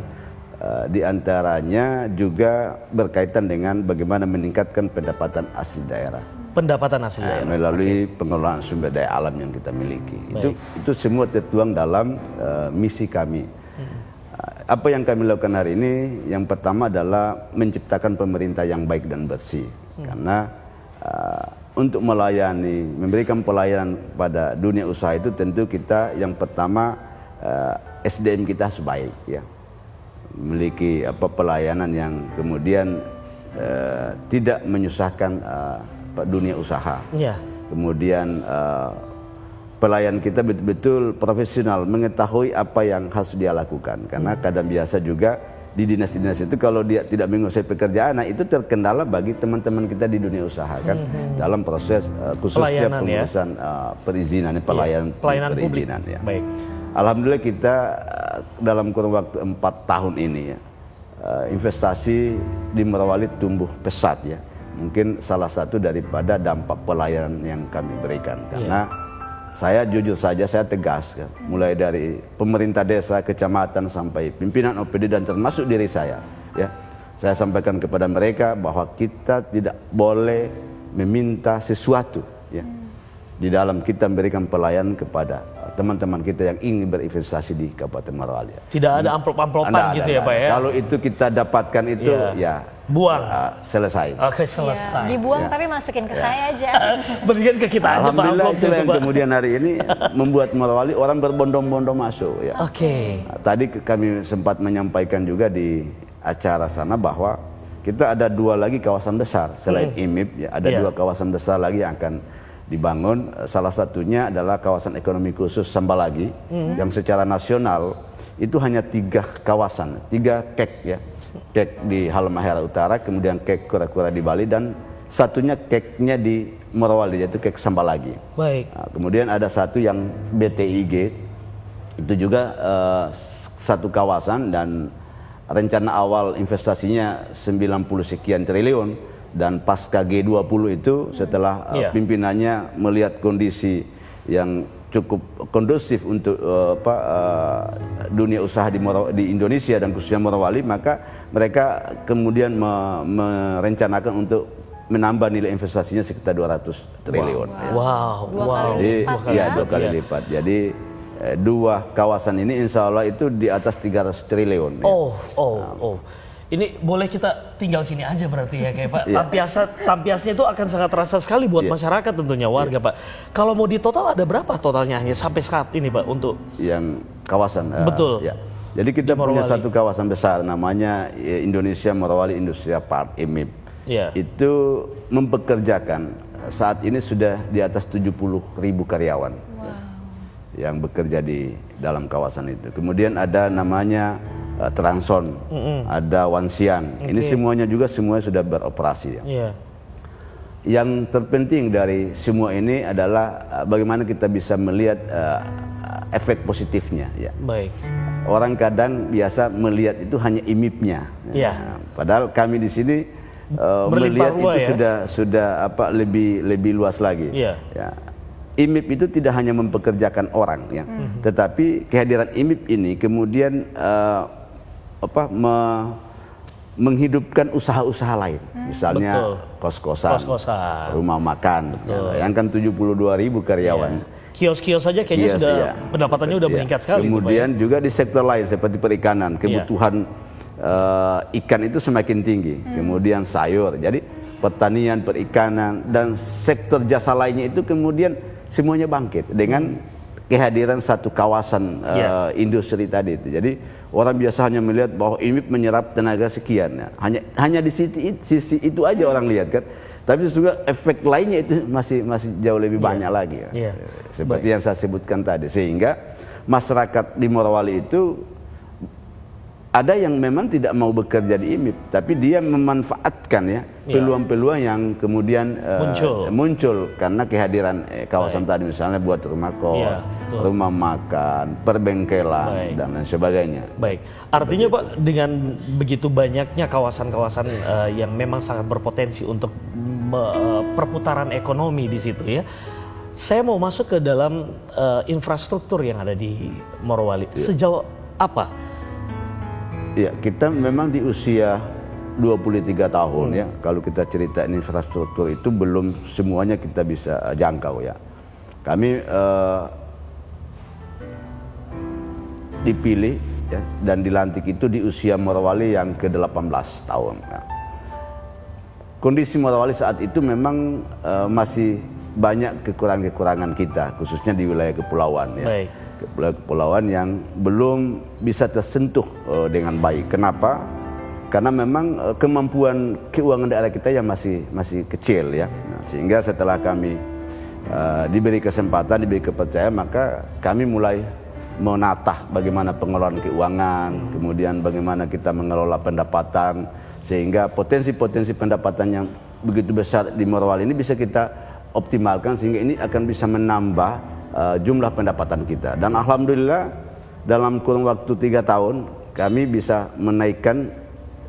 Di antaranya juga berkaitan dengan bagaimana meningkatkan pendapatan asli daerah. Pendapatan asli daerah. Melalui pengelolaan sumber daya alam yang kita miliki. Itu semua tertuang dalam misi kami. Apa yang kami lakukan hari ini, yang pertama adalah menciptakan pemerintah yang baik dan bersih. Karena untuk melayani, memberikan pelayanan pada dunia usaha itu tentu kita yang pertama SDM kita harus baik, ya. Memiliki pelayanan yang kemudian tidak menyusahkan dunia usaha. Kemudian pelayan kita betul-betul profesional, mengetahui apa yang harus dia lakukan. Karena kadang biasa juga di dinas-dinas itu kalau dia tidak menguasai pekerjaan, nah itu terkendala bagi teman-teman kita di dunia usaha kan, dalam proses khususnya pengurusan perizinan, pelayanan perizinan publik. Ya. Alhamdulillah kita dalam kurun waktu 4 tahun ini ya, investasi di Morowali tumbuh pesat ya. Mungkin salah satu daripada dampak pelayanan yang kami berikan. Karena saya jujur saja, saya tegas kan, mulai dari pemerintah desa, kecamatan sampai pimpinan OPD dan termasuk diri saya ya. Saya sampaikan kepada mereka bahwa kita tidak boleh meminta sesuatu ya. Di dalam kita memberikan pelayanan kepada teman-teman kita yang ingin berinvestasi di Kabupaten Morowali. Tidak ada amplop-amplopan gitu ya Pak ya? Kalau itu kita dapatkan itu ya buang. Selesai. Oke, selesai. Dibuang tapi masukin ke saya aja. Berikan ke kita aja Pak. Alhamdulillah itulah yang kemudian hari ini membuat Morowali orang berbondong-bondong masuk ya. Tadi kami sempat menyampaikan juga di acara sana bahwa kita ada 2 lagi kawasan besar selain IMIP ya, ada 2 kawasan besar lagi yang akan dibangun. Salah satunya adalah kawasan ekonomi khusus Sambalagi yang secara nasional itu hanya 3 kawasan, 3 KEK ya. KEK di Halmahera Utara, kemudian KEK Kura-Kura di Bali, dan satunya KEK-nya di Morowali yaitu KEK Sambalagi. Nah, kemudian ada satu yang BTIG itu juga satu kawasan dan rencana awal investasinya 90 sekian triliun. Dan pasca G20 itu setelah pimpinannya melihat kondisi yang cukup kondusif untuk dunia usaha di Indonesia dan khususnya Morowali, maka mereka kemudian merencanakan untuk menambah nilai investasinya sekitar 200 triliun. Jadi 2 kali lipat. Jadi 2 kawasan ini insya Allah itu di atas 300 triliun. Ini boleh kita tinggal sini aja berarti ya kayak Pak. Tampiasnya itu akan sangat terasa sekali buat masyarakat tentunya, warga Pak. Kalau mau di total ada berapa totalnya hanya sampai saat ini Pak untuk yang kawasan? Betul. Jadi kita punya satu kawasan besar namanya Indonesia Morowali Industrial Park IMIP. Itu mempekerjakan saat ini sudah di atas 70.000 karyawan yang bekerja di dalam kawasan itu. Kemudian ada namanya Transon, ada Wansian. Ini semuanya sudah beroperasi ya. Yang terpenting dari semua ini adalah bagaimana kita bisa melihat efek positifnya ya. Orang kadang biasa melihat itu hanya IMIP-nya. Padahal kami di sini melihat itu sudah lebih luas lagi. IMIP itu tidak hanya mempekerjakan orang ya, tetapi kehadiran IMIP ini kemudian menghidupkan usaha-usaha lain, misalnya kos-kosan, rumah makan, yang kan 72.000 karyawan. Kios-kios saja kayaknya pendapatannya sudah meningkat sekali. Kemudian juga di sektor lain seperti perikanan, kebutuhan ikan itu semakin tinggi. Kemudian sayur, jadi pertanian, perikanan, dan sektor jasa lainnya itu kemudian semuanya bangkit dengan kehadiran satu kawasan industri tadi itu. Jadi orang biasa hanya melihat bahwa IMIP menyerap tenaga sekian, hanya di sisi itu aja orang lihat kan. Tapi juga efek lainnya itu masih jauh lebih banyak lagi ya. Seperti yang saya sebutkan tadi, sehingga masyarakat di Morowali itu ada yang memang tidak mau bekerja di IMIP, tapi dia memanfaatkan ya peluang-peluang yang kemudian muncul karena kehadiran kawasan tadi, misalnya buat rumah kos, rumah makan, perbengkelan dan lain sebagainya. Artinya Pak, dengan begitu banyaknya kawasan-kawasan yang memang sangat berpotensi untuk perputaran ekonomi di situ ya. Saya mau masuk ke dalam infrastruktur yang ada di Morowali. Sejauh apa? Ya, kita memang di usia 23 tahun ya. Kalau kita cerita infrastruktur itu belum semuanya kita bisa jangkau ya. Kami dipilih ya, dan dilantik itu di usia Morowali yang ke-18 tahun. Ya. Kondisi Morowali saat itu memang masih banyak kekurangan-kekurangan kita, khususnya di wilayah kepulauan ya. Kepulauan yang belum bisa tersentuh dengan baik. Kenapa? Karena memang kemampuan keuangan daerah kita yang masih kecil ya. Nah, sehingga setelah kami diberi kesempatan, diberi kepercayaan, maka kami mulai menatah bagaimana pengelolaan keuangan, kemudian bagaimana kita mengelola pendapatan, sehingga potensi-potensi pendapatan yang begitu besar di Morowali ini bisa kita optimalkan, sehingga ini akan bisa menambah jumlah pendapatan kita. Dan alhamdulillah dalam kurun waktu 3 tahun kami bisa menaikkan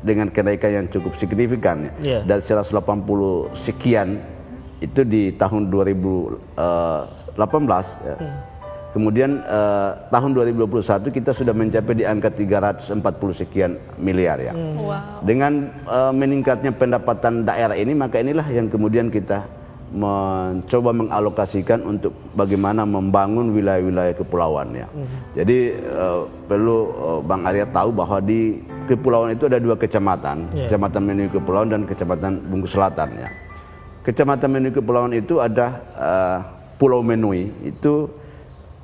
dengan kenaikan yang cukup signifikan ya. Dari 180 sekian itu di tahun 2018 ya. Kemudian tahun 2021 kita sudah mencapai di angka 340 sekian miliar ya. Wow. Dengan meningkatnya pendapatan daerah ini, maka inilah yang kemudian kita mencoba mengalokasikan untuk bagaimana membangun wilayah-wilayah kepulauan ya. Jadi perlu Bang Arya tahu bahwa di kepulauan itu ada 2 kecamatan, Kecamatan Menuhi Kepulauan dan Kecamatan Bungkus Selatan ya. Kecamatan Menuhi Kepulauan itu ada Pulau Menuhi, itu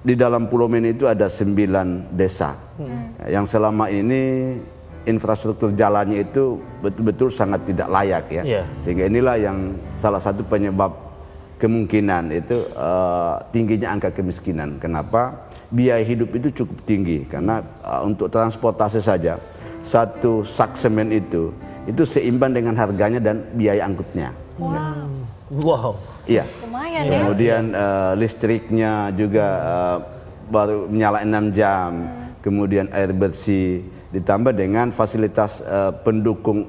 di dalam Pulau Menuhi itu ada 9 desa yang selama ini infrastruktur jalannya itu betul-betul sangat tidak layak ya. Sehingga inilah yang salah satu penyebab kemungkinan itu tingginya angka kemiskinan. Kenapa? Biaya hidup itu cukup tinggi karena untuk transportasi saja satu sak semen itu seimbang dengan harganya dan biaya angkutnya. Wow. Iya. Lumayan ya. Kemudian listriknya juga baru menyala 6 jam. Kemudian air bersih, ditambah dengan fasilitas pendukung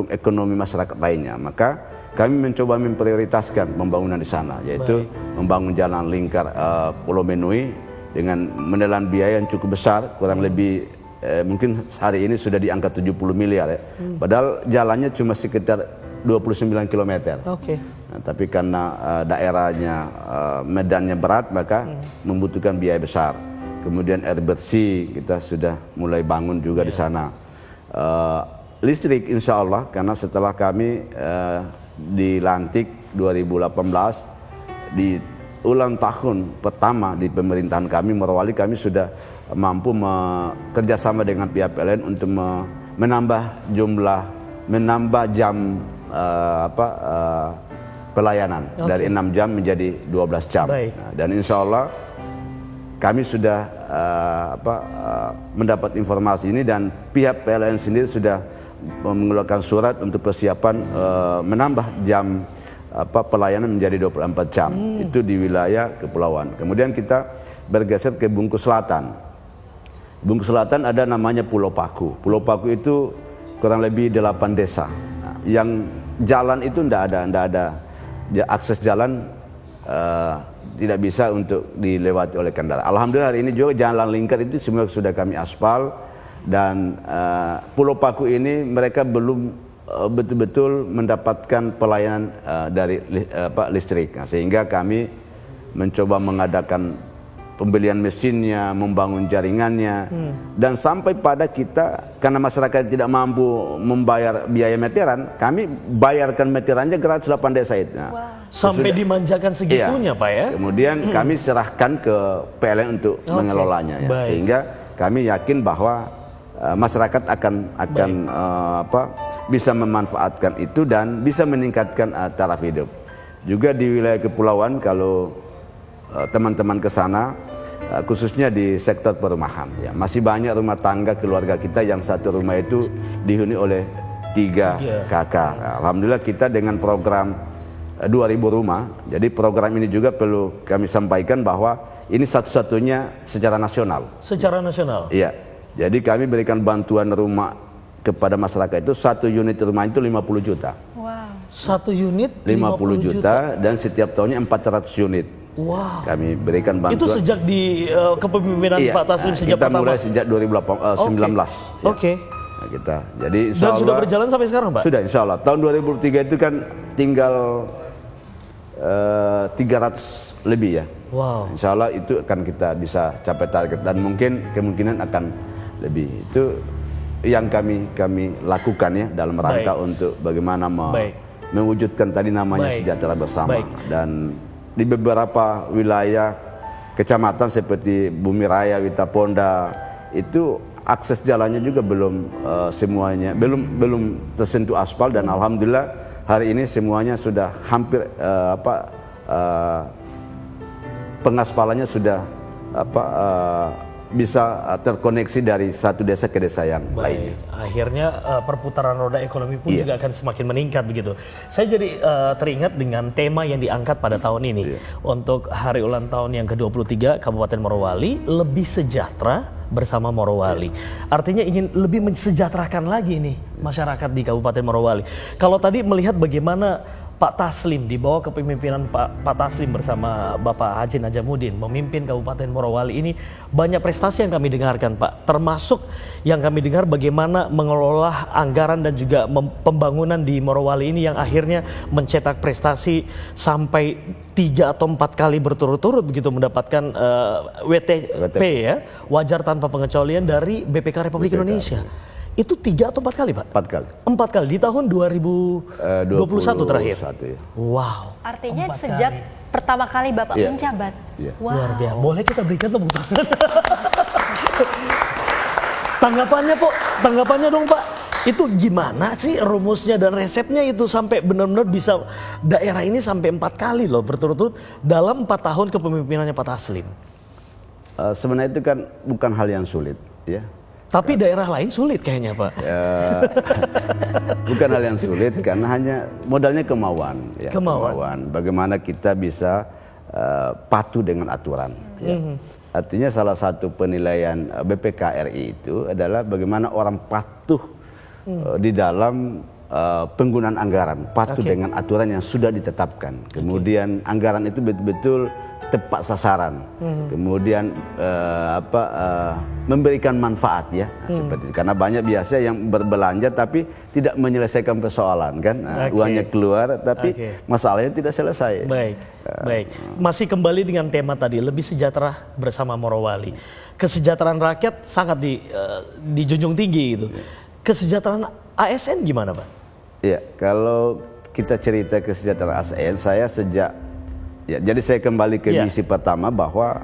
ekonomi masyarakat lainnya. Maka kami mencoba memprioritaskan pembangunan di sana, yaitu membangun jalan lingkar Pulau Menuhi dengan menelan biaya yang cukup besar, kurang lebih mungkin hari ini sudah di angka 70 miliar ya. Padahal jalannya cuma sekitar 29 km. Nah, tapi karena daerahnya medannya berat, maka membutuhkan biaya besar. Kemudian air bersih kita sudah mulai bangun juga di sana. Listrik insya Allah, karena setelah kami dilantik 2018 di ulang tahun pertama di pemerintahan kami Morowali, kami sudah mampu kerjasama dengan pihak PLN untuk menambah jam pelayanan dari 6 jam menjadi 12 jam. Nah, dan insya Allah kami sudah mendapat informasi ini, dan pihak PLN sendiri sudah mengeluarkan surat untuk persiapan menambah jam pelayanan menjadi 24 jam. Itu di wilayah kepulauan. Kemudian kita bergeser ke Bungkus Selatan. Bungkus Selatan ada namanya Pulau Paku. Pulau Paku itu kurang lebih 8 desa. Nah, yang jalan itu tidak ada. Akses jalan tidak bisa untuk dilewati oleh kendaraan. Alhamdulillah hari ini juga jalan lingkar itu semua sudah kami aspal, dan Pulau Paku ini mereka belum betul-betul mendapatkan pelayanan dari listrik. Nah, sehingga kami mencoba mengadakan pembelian mesinnya, membangun jaringannya, dan sampai pada kita, karena masyarakat tidak mampu membayar biaya meteran, kami bayarkan meterannya gratis 8 desa itu. Nah, sampai dimanjakan segitunya Pak ya? Kemudian kami serahkan ke PLN untuk mengelolanya ya. Sehingga kami yakin bahwa masyarakat akan bisa memanfaatkan itu dan bisa meningkatkan taraf hidup. Juga di wilayah kepulauan, kalau teman-teman ke sana, khususnya di sektor perumahan ya, masih banyak rumah tangga keluarga kita yang satu rumah itu dihuni oleh 3 kakak. Alhamdulillah kita dengan program 2.000 rumah. Jadi program ini juga perlu kami sampaikan bahwa ini satu-satunya secara nasional. Secara nasional? Iya. Jadi kami berikan bantuan rumah kepada masyarakat itu, 1 unit rumah itu 50 juta. Wow. Satu unit 50 juta dan setiap tahunnya 400 unit. Wow. Kami berikan bantuan. Itu sejak di kepemimpinan Pak Taslim sejak kita pertama? mulai sejak 2019. Oke. Nah, kita. Jadi dan sudah berjalan sampai sekarang, Pak? Sudah, insya Allah. Tahun 2003 itu kan tinggal 300 lebih ya. Wow. Insya Allah itu akan kita bisa capai target dan mungkin kemungkinan akan lebih. Itu yang kami lakukan ya dalam rangka untuk bagaimana mewujudkan tadi namanya sejahtera bersama. Dan di beberapa wilayah kecamatan seperti Bumi Raya, Witaponda itu akses jalannya juga belum semuanya belum tersentuh aspal dan alhamdulillah hari ini semuanya sudah hampir pengaspalannya sudah bisa terkoneksi dari satu desa ke desa yang lainnya. Akhirnya perputaran roda ekonomi pun juga akan semakin meningkat begitu. Saya jadi teringat dengan tema yang diangkat pada tahun ini untuk hari ulang tahun yang ke-23 Kabupaten Morowali, lebih sejahtera bersama Morowali. Artinya ingin lebih mensejahterakan lagi nih masyarakat di Kabupaten Morowali. Kalau tadi melihat bagaimana Pak Taslim di bawah kepemimpinan Pak Taslim bersama Bapak Haji Najamuddin memimpin Kabupaten Morowali ini, banyak prestasi yang kami dengarkan, Pak. Termasuk yang kami dengar bagaimana mengelola anggaran dan juga pembangunan di Morowali ini yang akhirnya mencetak prestasi sampai 3 atau 4 kali berturut-turut begitu mendapatkan WTP ya, wajar tanpa pengecualian dari BPK Republik Indonesia. Itu 3 atau 4 kali, Pak? 4 kali. 4 kali di tahun 2021 terakhir. Ya. Wow. Artinya sejak pertama kali Bapak menjabat. Wow. Luar biasa. Boleh kita berikan tepuk tangan? Tanggapannya dong, Pak. Itu gimana sih rumusnya dan resepnya itu sampai benar-benar bisa daerah ini sampai 4 kali loh berturut-turut dalam 4 tahun kepemimpinannya Pak Taslim? Sebenarnya itu kan bukan hal yang sulit, ya. Tapi daerah lain sulit kayaknya, Pak. Bukan hal yang sulit karena hanya modalnya kemauan. Ya, kemauan. Bagaimana kita bisa patuh dengan aturan. Ya. Artinya salah satu penilaian BPK RI itu adalah bagaimana orang patuh di dalam penggunaan anggaran, patuh dengan aturan yang sudah ditetapkan. Kemudian anggaran itu betul-betul tepat sasaran, kemudian memberikan manfaat ya seperti itu. Karena banyak biasa yang berbelanja tapi tidak menyelesaikan persoalan kan, uangnya keluar tapi masalahnya tidak selesai. Baik. Masih kembali dengan tema tadi, lebih sejahtera bersama Morowali. Kesejahteraan rakyat sangat dijunjung tinggi gitu. Kesejahteraan ASN gimana, Pak? Ya, kalau kita cerita kesejahteraan ASN, saya jadi saya kembali ke misi pertama bahwa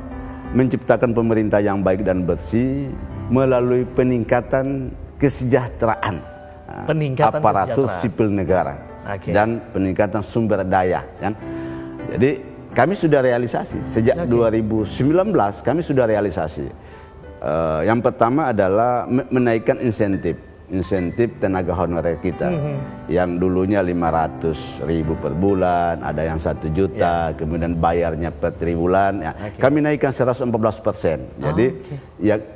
menciptakan pemerintah yang baik dan bersih melalui peningkatan kesejahteraan aparatur sipil negara dan peningkatan sumber daya kan. Jadi kami sudah realisasi sejak 2019 kami sudah realisasi. Yang pertama adalah menaikkan insentif tenaga honorer kita yang dulunya 500.000 per bulan, ada yang 1 juta, kemudian bayarnya per triwulan. Ya. Kami naikkan 114%. Jadi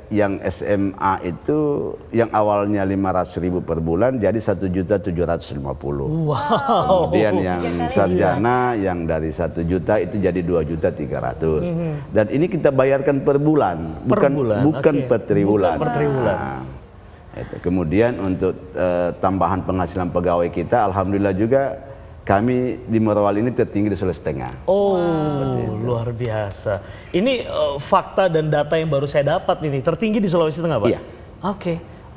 yang SMA itu yang awalnya 500.000 per bulan jadi 1.750.000. Wow. Kemudian yang sarjana yang dari 1 juta itu jadi 2.300.000. Dan ini kita bayarkan per bulan, bukan per triwulan. Kemudian untuk tambahan penghasilan pegawai kita, alhamdulillah juga kami di Morowali ini tertinggi di Sulawesi Tengah. Oh, luar biasa. Ini fakta dan data yang baru saya dapat ini, tertinggi di Sulawesi Tengah, Pak? Iya.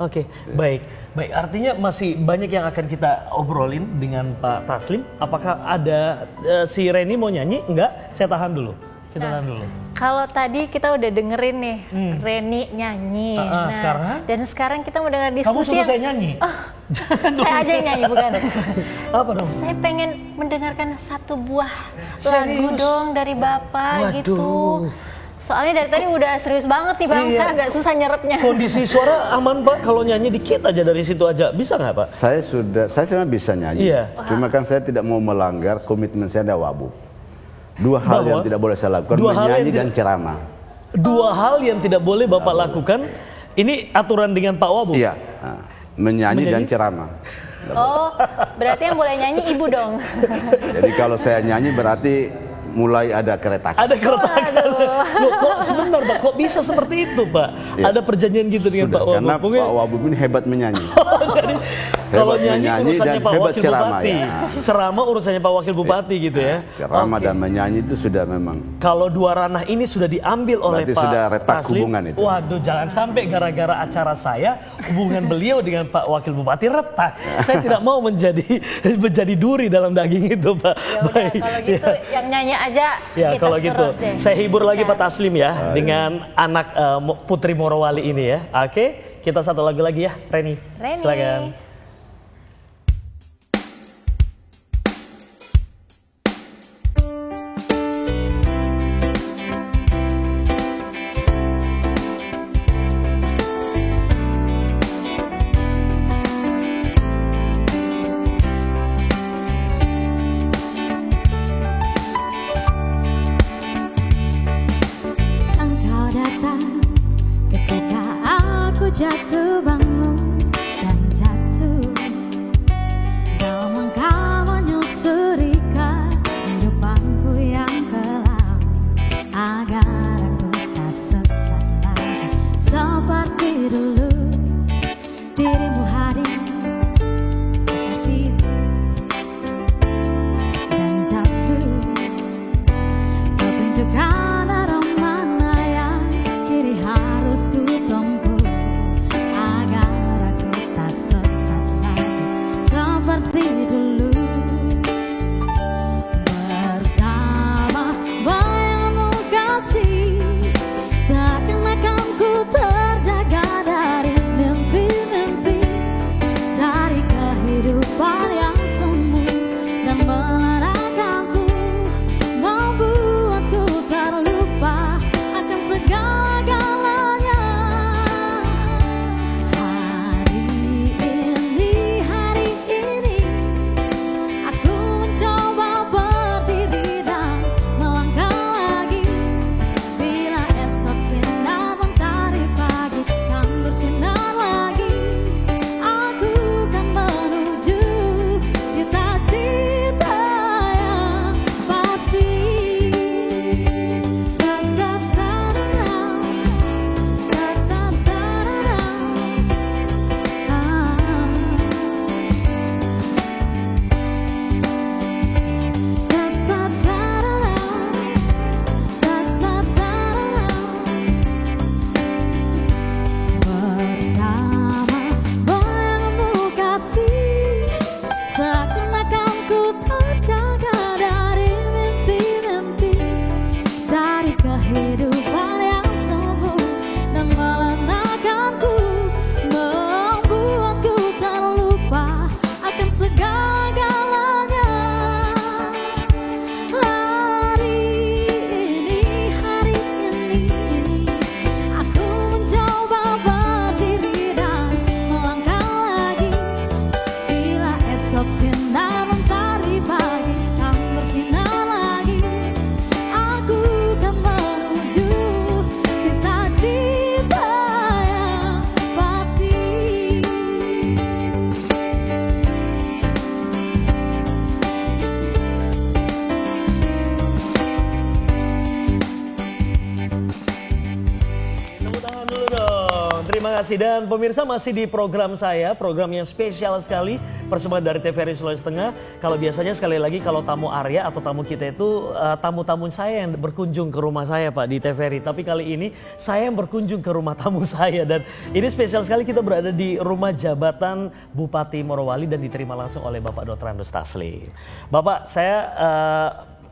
Oke. Baik. Artinya masih banyak yang akan kita obrolin dengan Pak Taslim. Apakah ada si Reni mau nyanyi? Enggak, saya tahan dulu. Kita tahan dulu. Kalau tadi kita udah dengerin nih Reni nyanyi. Sekarang? Dan sekarang kita mau dengar diskusi. Kamu suruh saya nyanyi? Saya aja yang nyanyi, bukan? Apa dong? Saya pengen mendengarkan satu buah lagu dong dari Bapak gitu. Soalnya dari tadi udah serius banget nih Bang, saya agak susah nyerapnya. Kondisi suara aman Pak, kalau nyanyi dikit aja dari situ aja, bisa nggak Pak? Saya sebenarnya bisa nyanyi, cuma kan saya tidak mau melanggar komitmen saya ada WABU. 2 hal yang tidak boleh saya lakukan, menyanyi dan ceramah. 2 hal yang tidak boleh Bapak lakukan, ini aturan dengan Pak Wabu? Iya, menyanyi dan ceramah. Oh, berarti yang boleh nyanyi ibu dong. Jadi kalau saya nyanyi berarti mulai ada keretakan. Ada keretakan. Loh, kok sebentar Pak, kok bisa seperti itu Pak? Ya. Ada perjanjian gitu dengan Pak Wabub? Karena Pak Wabub ini hebat menyanyi. Jadi kalau nyanyi urusannya Pak Wakil Bupati, ya. ceramah urusannya Pak Wakil Bupati gitu ya. Ceramah dan menyanyi itu sudah memang. Kalau dua ranah ini sudah diambil oleh Pak sudah retak Taslim, hubungan itu. Waduh, jangan sampai gara-gara acara saya hubungan beliau dengan Pak Wakil Bupati retak. Saya tidak mau menjadi duri dalam daging itu Pak. Ya udah, kalau gitu yang nyanyi aja. Ya kalau gitu, saya hibur lagi Pak Taslim ya dengan anak Putri Morowali ini ya. Oke, kita satu lagu lagi ya, Reni. Silakan. Jatuh bangun dan jatuh dalam langkah menyusuri kehidupanku yang kelam, agar aku tak sesat lagi seperti dulu. Dirimu hadir seperti dan jatuh, kau tunjukkan arah mana yang kini harus ku tempuh. Seperti dulu bersama bayangmu kasih, seakan-akan ku terjaga dari mimpi-mimpi, dari kehidupan yang semu dan menenangkanku, membuatku terlupa akan segala-galanya. Terima kasih, dan pemirsa masih di program saya, program yang spesial sekali, persembahan dari TVRI Sulawesi Tengah. Kalau biasanya sekali lagi kalau tamu Arya atau tamu kita itu tamu-tamu saya yang berkunjung ke rumah saya Pak di TVRI. Tapi kali ini saya yang berkunjung ke rumah tamu saya, dan ini spesial sekali, kita berada di rumah jabatan Bupati Morowali dan diterima langsung oleh Bapak Dr. Andus Taslim. Bapak, saya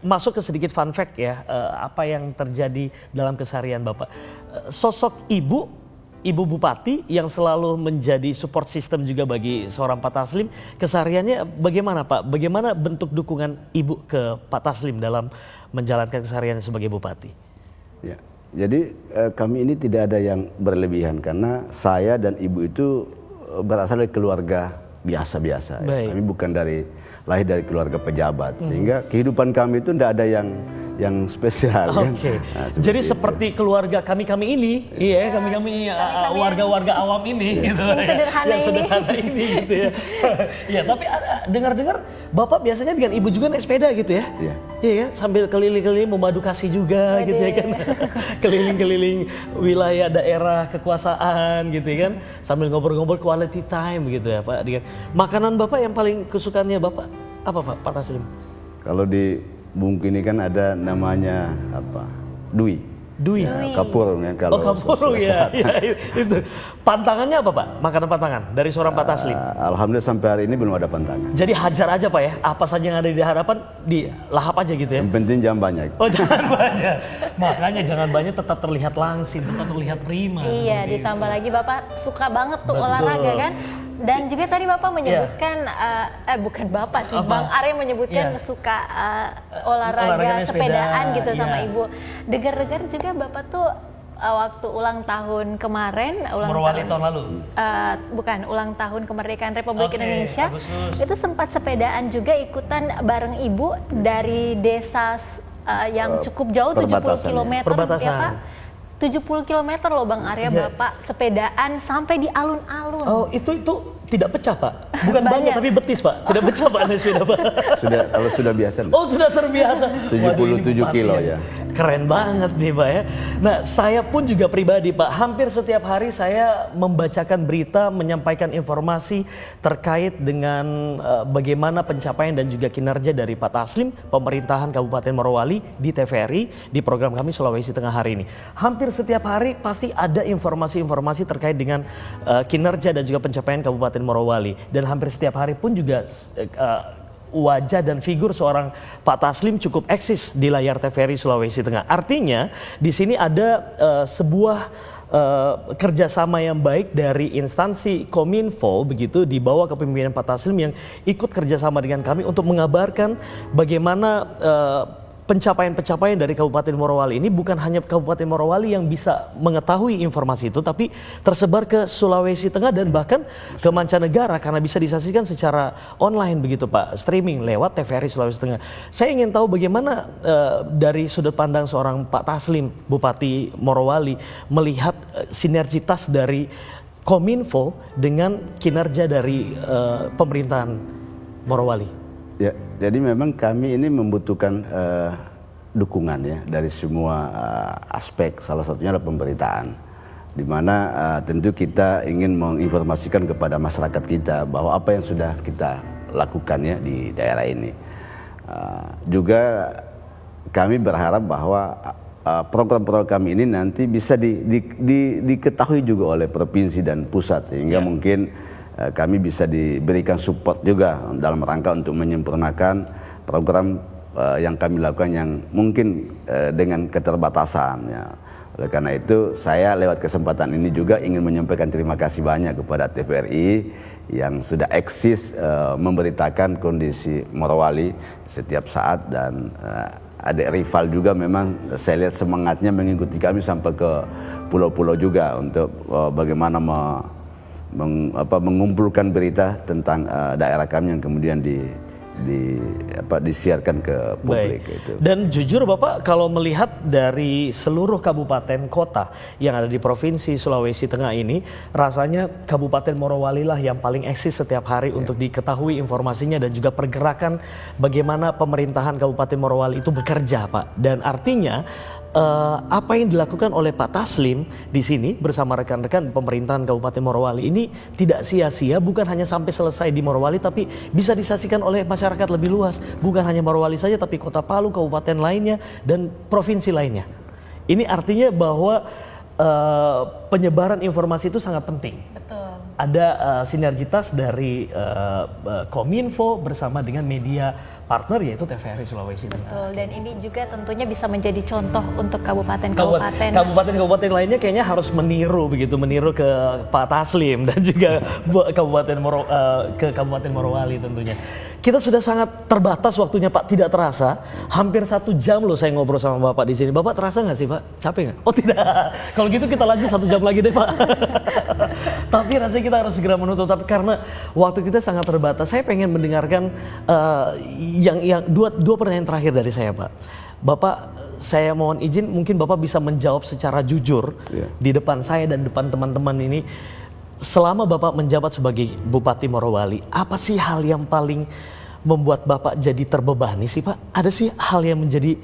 masuk ke sedikit fun fact ya, apa yang terjadi dalam keseharian Bapak. Sosok Ibu Bupati yang selalu menjadi support system juga bagi seorang Pak Taslim, kesehariannya bagaimana Pak? Bagaimana bentuk dukungan Ibu ke Pak Taslim dalam menjalankan kesehariannya sebagai Bupati? Ya, jadi kami ini tidak ada yang berlebihan, karena saya dan Ibu itu berasal dari keluarga biasa-biasa. Ya. Kami bukan lahir dari keluarga pejabat, sehingga kehidupan kami itu tidak ada yang yang spesial. Oke. Nah, jadi seperti keluarga kami ini, kami warga-warga awam ini, gitu, yang sederhana ini, gitu ya. Ya, tapi dengar-dengar Bapak biasanya dengan Ibu juga naik sepeda gitu ya? Iya. Iya ya, sambil keliling-keliling memadu kasih juga, gitu ya kan? Keliling-keliling wilayah daerah kekuasaan, gitu ya kan? Sambil ngobrol-ngobrol quality time, gitu ya Pak. Makanan Bapak yang paling kesukaannya Bapak apa Pak Taslim? Kalau di Bungku ini kan ada namanya apa? Dui. Kapurung ya kalau. Kapurung ya, itu. Pantangannya apa Pak? Makanan pantangan dari seorang Pak Taslim? Alhamdulillah sampai hari ini belum ada pantangan. Jadi hajar aja Pak ya, apa saja yang ada di hadapan dilahap aja gitu ya? Yang penting jangan banyak. Oh jangan banyak, makanya jangan banyak, tetap terlihat langsing, tetap terlihat prima. Iya, ditambah lagi Bapak suka banget tuh olahraga kan? Dan juga tadi Bapak menyebutkan, bukan Bapak sih, Bang Arya menyebutkan suka olahraga sepedaan gitu sama Ibu. Dengar-dengar juga Bapak tuh waktu ulang tahun kemarin, tahun lalu? Bukan, ulang tahun kemerdekaan Republik Indonesia, Agustus. Itu sempat sepedaan juga ikutan bareng Ibu dari desa yang cukup jauh, 70 km ya Pak. 70 km loh Bang Arya, Bapak sepedaan sampai di alun-alun. Oh, itu tidak pecah Pak? Bukan banyak tapi betis Pak, tidak pecah Pak naik sepeda Pak? Kalau sudah biasa. Oh sudah terbiasa. 77 kilo ya. Keren banget nih Pak ya. Nah saya pun juga pribadi Pak, hampir setiap hari saya membacakan berita, menyampaikan informasi terkait dengan bagaimana pencapaian dan juga kinerja dari Pak Taslim, pemerintahan Kabupaten Morowali di TVRI, di program kami Sulawesi Tengah hari ini. Hampir setiap hari pasti ada informasi-informasi terkait dengan kinerja dan juga pencapaian Kabupaten Morowali, dan hampir setiap hari pun juga wajah dan figur seorang Pak Taslim cukup eksis di layar TVRI Sulawesi Tengah. Artinya di sini ada sebuah kerjasama yang baik dari instansi Kominfo begitu di bawah kepemimpinan Pak Taslim yang ikut kerjasama dengan kami untuk mengabarkan bagaimana pencapaian-pencapaian dari Kabupaten Morowali ini. Bukan hanya Kabupaten Morowali yang bisa mengetahui informasi itu, tapi tersebar ke Sulawesi Tengah dan bahkan ke mancanegara karena bisa disaksikan secara online begitu Pak, streaming lewat TVRI Sulawesi Tengah. Saya ingin tahu bagaimana dari sudut pandang seorang Pak Taslim, Bupati Morowali, melihat sinergitas dari Kominfo dengan kinerja dari pemerintahan Morowali. Ya, jadi memang kami ini membutuhkan dukungan ya dari semua aspek. Salah satunya adalah pemberitaan, di mana tentu kita ingin menginformasikan kepada masyarakat kita bahwa apa yang sudah kita lakukan ya di daerah ini. Juga kami berharap bahwa program-program kami ini nanti bisa diketahui juga oleh provinsi dan pusat, sehingga mungkin kami bisa diberikan support juga dalam rangka untuk menyempurnakan program yang kami lakukan yang mungkin dengan keterbatasan ya. Oleh karena itu saya lewat kesempatan ini juga ingin menyampaikan terima kasih banyak kepada TVRI yang sudah eksis memberitakan kondisi Morowali setiap saat, dan adik rival juga memang saya lihat semangatnya mengikuti kami sampai ke pulau-pulau juga untuk bagaimana mengumpulkan berita tentang daerah kami yang kemudian disiarkan ke publik. Itu. Dan jujur Bapak, kalau melihat dari seluruh kabupaten kota yang ada di Provinsi Sulawesi Tengah ini, rasanya Kabupaten Morowali lah yang paling eksis setiap hari untuk diketahui informasinya dan juga pergerakan bagaimana pemerintahan Kabupaten Morowali itu bekerja Pak. Dan artinya apa yang dilakukan oleh Pak Taslim di sini bersama rekan-rekan pemerintahan Kabupaten Morowali ini tidak sia-sia, bukan hanya sampai selesai di Morowali, tapi bisa disaksikan oleh masyarakat lebih luas. Bukan hanya Morowali saja, tapi Kota Palu, kabupaten lainnya, dan provinsi lainnya. Ini artinya bahwa penyebaran informasi itu sangat penting. Betul. Ada sinergitas dari Kominfo bersama dengan media partner yaitu TVRI Sulawesi Tengah. Betul, dan ini juga tentunya bisa menjadi contoh untuk kabupaten-kabupaten. Kabupaten-kabupaten lainnya kayaknya harus meniru ke Pak Taslim dan juga ke Kabupaten Morowali tentunya. Kita sudah sangat terbatas waktunya Pak, tidak terasa. Hampir 1 jam loh saya ngobrol sama Bapak di sini. Bapak terasa nggak sih Pak? Capek nggak? Oh tidak. Kalau gitu kita lanjut 1 jam lagi deh Pak. Tapi rasanya kita harus segera menutup. Tapi karena waktu kita sangat terbatas, saya pengen mendengarkan yang dua pertanyaan terakhir dari saya Pak. Bapak, saya mohon izin, mungkin Bapak bisa menjawab secara jujur di depan saya dan depan teman-teman ini. Selama Bapak menjabat sebagai Bupati Morowali, apa sih hal yang paling membuat Bapak jadi terbebani sih Pak? Ada sih hal yang menjadi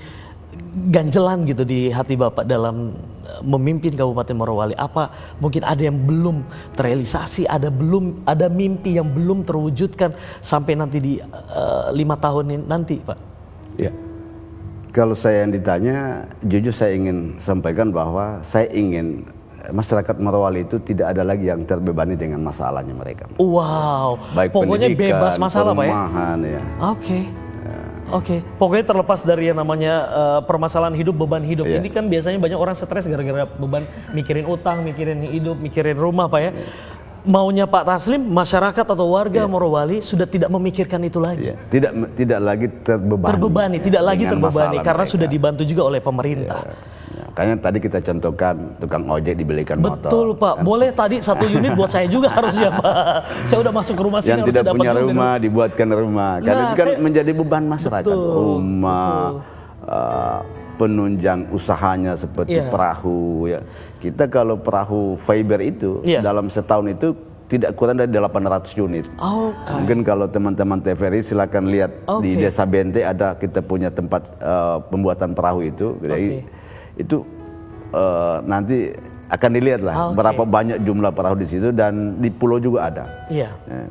ganjelan gitu di hati Bapak dalam memimpin Kabupaten Morowali? Apa mungkin ada yang belum terrealisasi, ada mimpi yang belum terwujudkan sampai nanti di 5 tahun ini nanti Pak? Ya. Kalau saya yang ditanya, jujur saya ingin sampaikan bahwa saya ingin masyarakat Morowali itu tidak ada lagi yang terbebani dengan masalahnya mereka. Wow, baik pokoknya bebas masalah Pak ya? Ya. Oke. Pokoknya terlepas dari yang namanya permasalahan hidup, beban hidup. Ini kan biasanya banyak orang stres gara-gara beban mikirin utang, mikirin hidup, mikirin rumah Pak ya. Maunya Pak Taslim, masyarakat atau warga Morowali sudah tidak memikirkan itu lagi. Tidak lagi terbebani. Tidak lagi terbebani karena mereka sudah dibantu juga oleh pemerintah. Kayaknya tadi kita contohkan tukang ojek dibelikan motor. Betul Pak, kan? Boleh tadi 1 unit buat saya juga harusnya Pak. Saya udah masuk ke rumah sini. Yang tidak punya rumah dibuatkan rumah. Karena itu kan menjadi beban masyarakat. Rumah, penunjang usahanya seperti perahu ya. Kita kalau perahu fiber itu dalam setahun itu tidak kurang dari 800 unit. Mungkin kalau teman-teman TVRI silakan lihat di Desa Bente ada kita punya tempat pembuatan perahu itu. Jadi itu nanti akan dilihat lah berapa banyak jumlah perahu di situ dan di pulau juga ada.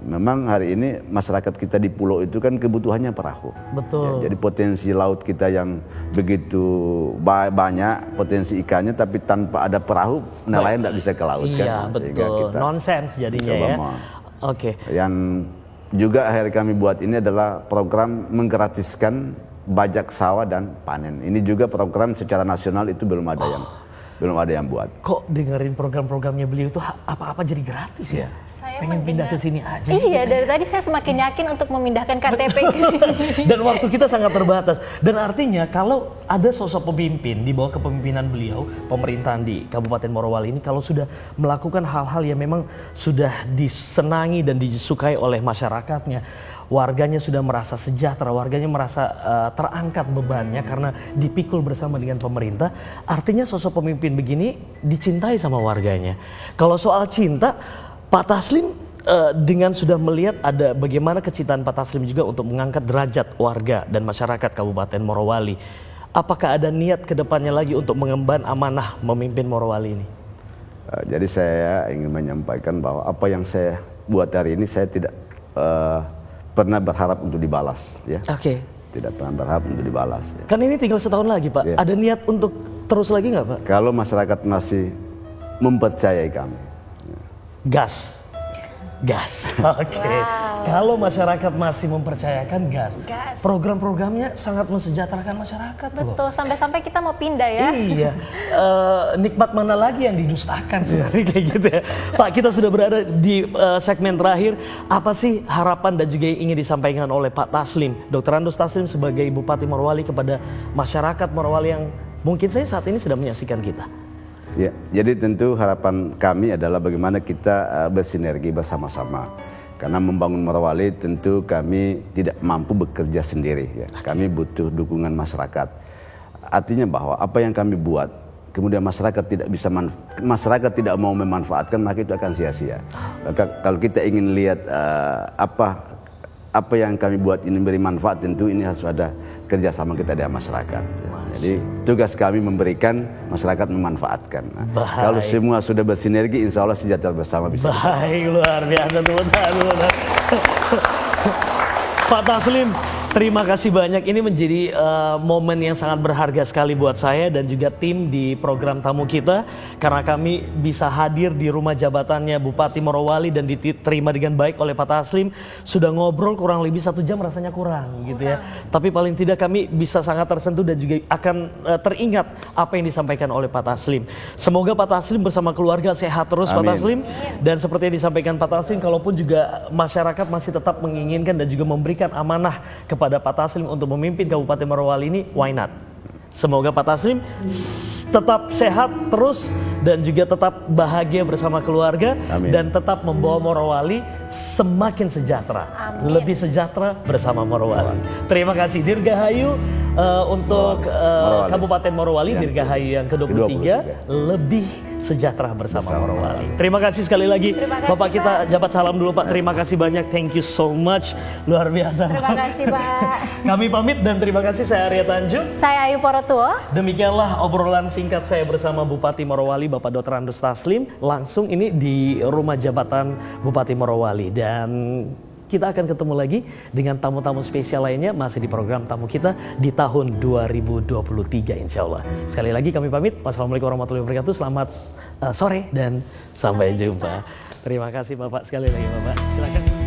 Memang hari ini masyarakat kita di pulau itu kan kebutuhannya perahu. Betul. Jadi potensi laut kita yang begitu banyak, potensi ikannya, tapi tanpa ada perahu nelayan tidak bisa ke laut kan. Betul. Nonsens jadinya ya. Yang juga hari kami buat ini adalah program menggratiskan bajak sawah dan panen. Ini juga program secara nasional itu belum ada yang buat. Kok dengerin program-programnya beliau itu apa-apa jadi gratis ya? Saya pengen pindah ke sini aja. Iya, dari tadi saya semakin yakin untuk memindahkan KTP. Dan waktu kita sangat terbatas. Dan artinya kalau ada sosok pemimpin di bawah kepemimpinan beliau, pemerintahan di Kabupaten Morowali ini kalau sudah melakukan hal-hal yang memang sudah disenangi dan disukai oleh masyarakatnya, warganya sudah merasa sejahtera, warganya merasa terangkat bebannya karena dipikul bersama dengan pemerintah. Artinya sosok pemimpin begini dicintai sama warganya. Kalau soal cinta, Pak Taslim dengan sudah melihat ada bagaimana kecintaan Pak Taslim juga untuk mengangkat derajat warga dan masyarakat Kabupaten Morowali. Apakah ada niat kedepannya lagi untuk mengemban amanah memimpin Morowali ini? Jadi saya ingin menyampaikan bahwa apa yang saya buat hari ini saya tidak pernah berharap untuk dibalas, ya. Tidak pernah berharap untuk dibalas. Ya. Kan ini tinggal setahun lagi, Pak. Ada niat untuk terus lagi nggak, Pak? Kalau masyarakat masih mempercayai kami. Gas. Kalau masyarakat masih mempercayakan gas. Program-programnya sangat mensejahterakan masyarakat. Betul, sampai-sampai kita mau pindah ya. Iya. Nikmat mana lagi yang didustakan sebenarnya kayak gitu ya. Pak, kita sudah berada di segmen terakhir. Apa sih harapan dan juga yang ingin disampaikan oleh Pak Taslim, Dr. Andus Taslim sebagai Bupati Morowali kepada masyarakat Morowali yang mungkin saat ini sedang menyaksikan kita? Ya, jadi tentu harapan kami adalah bagaimana kita bersinergi bersama-sama. Karena membangun Morowali tentu kami tidak mampu bekerja sendiri. Ya. Kami butuh dukungan masyarakat. Artinya bahwa apa yang kami buat, kemudian masyarakat tidak mau memanfaatkan, maka itu akan sia-sia. Kalau kita ingin lihat apa yang kami buat ini beri manfaat, tentu ini harus ada kerjasama kita dengan masyarakat. Jadi tugas kami memberikan, masyarakat memanfaatkan. Kalau semua sudah bersinergi, insya Allah sejahtera bersama bisa. Baik, luar biasa teman-teman. Pak Taslim, terima kasih banyak. Ini menjadi momen yang sangat berharga sekali buat saya dan juga tim di program tamu kita. Karena kami bisa hadir di rumah jabatannya Bupati Morowali dan diterima dengan baik oleh Pak Taslim. Sudah ngobrol kurang lebih 1 jam, rasanya kurang gitu ya. Tapi paling tidak kami bisa sangat tersentuh dan juga akan teringat apa yang disampaikan oleh Pak Taslim. Semoga Pak Taslim bersama keluarga sehat terus. Amin. Pak Taslim. Dan seperti yang disampaikan Pak Taslim, kalaupun juga masyarakat masih tetap menginginkan dan juga memberikan amanah kepada Pak Taslim untuk memimpin Kabupaten Morowali ini, why not? Semoga Pak Taslim tetap sehat terus dan juga tetap bahagia bersama keluarga. Amin. Dan tetap membawa Morowali semakin sejahtera. Amin. Lebih sejahtera bersama Morowali. Terima kasih. Dirgahayu, untuk Kabupaten Morowali, Dirgahayu yang ke-23 lebih sejahtera bersama Morowali. Terima kasih sekali lagi. Bapak kita jabat salam dulu Pak. Terima kasih banyak. Thank you so much. Luar biasa. Terima kasih Pak. Kami pamit dan terima kasih. Saya Arya Tanjung. Saya Ayu Porotuo. Demikianlah obrolan singkat saya bersama Bupati Morowali Bapak Dr. Andrus Taslim. Langsung ini di rumah jabatan Bupati Morowali. Dan kita akan ketemu lagi dengan tamu-tamu spesial lainnya masih di program tamu kita di tahun 2023 insya Allah. Sekali lagi kami pamit. Wassalamualaikum warahmatullahi wabarakatuh. Selamat sore dan sampai jumpa. Terima kasih Bapak sekali lagi Bapak. Silakan.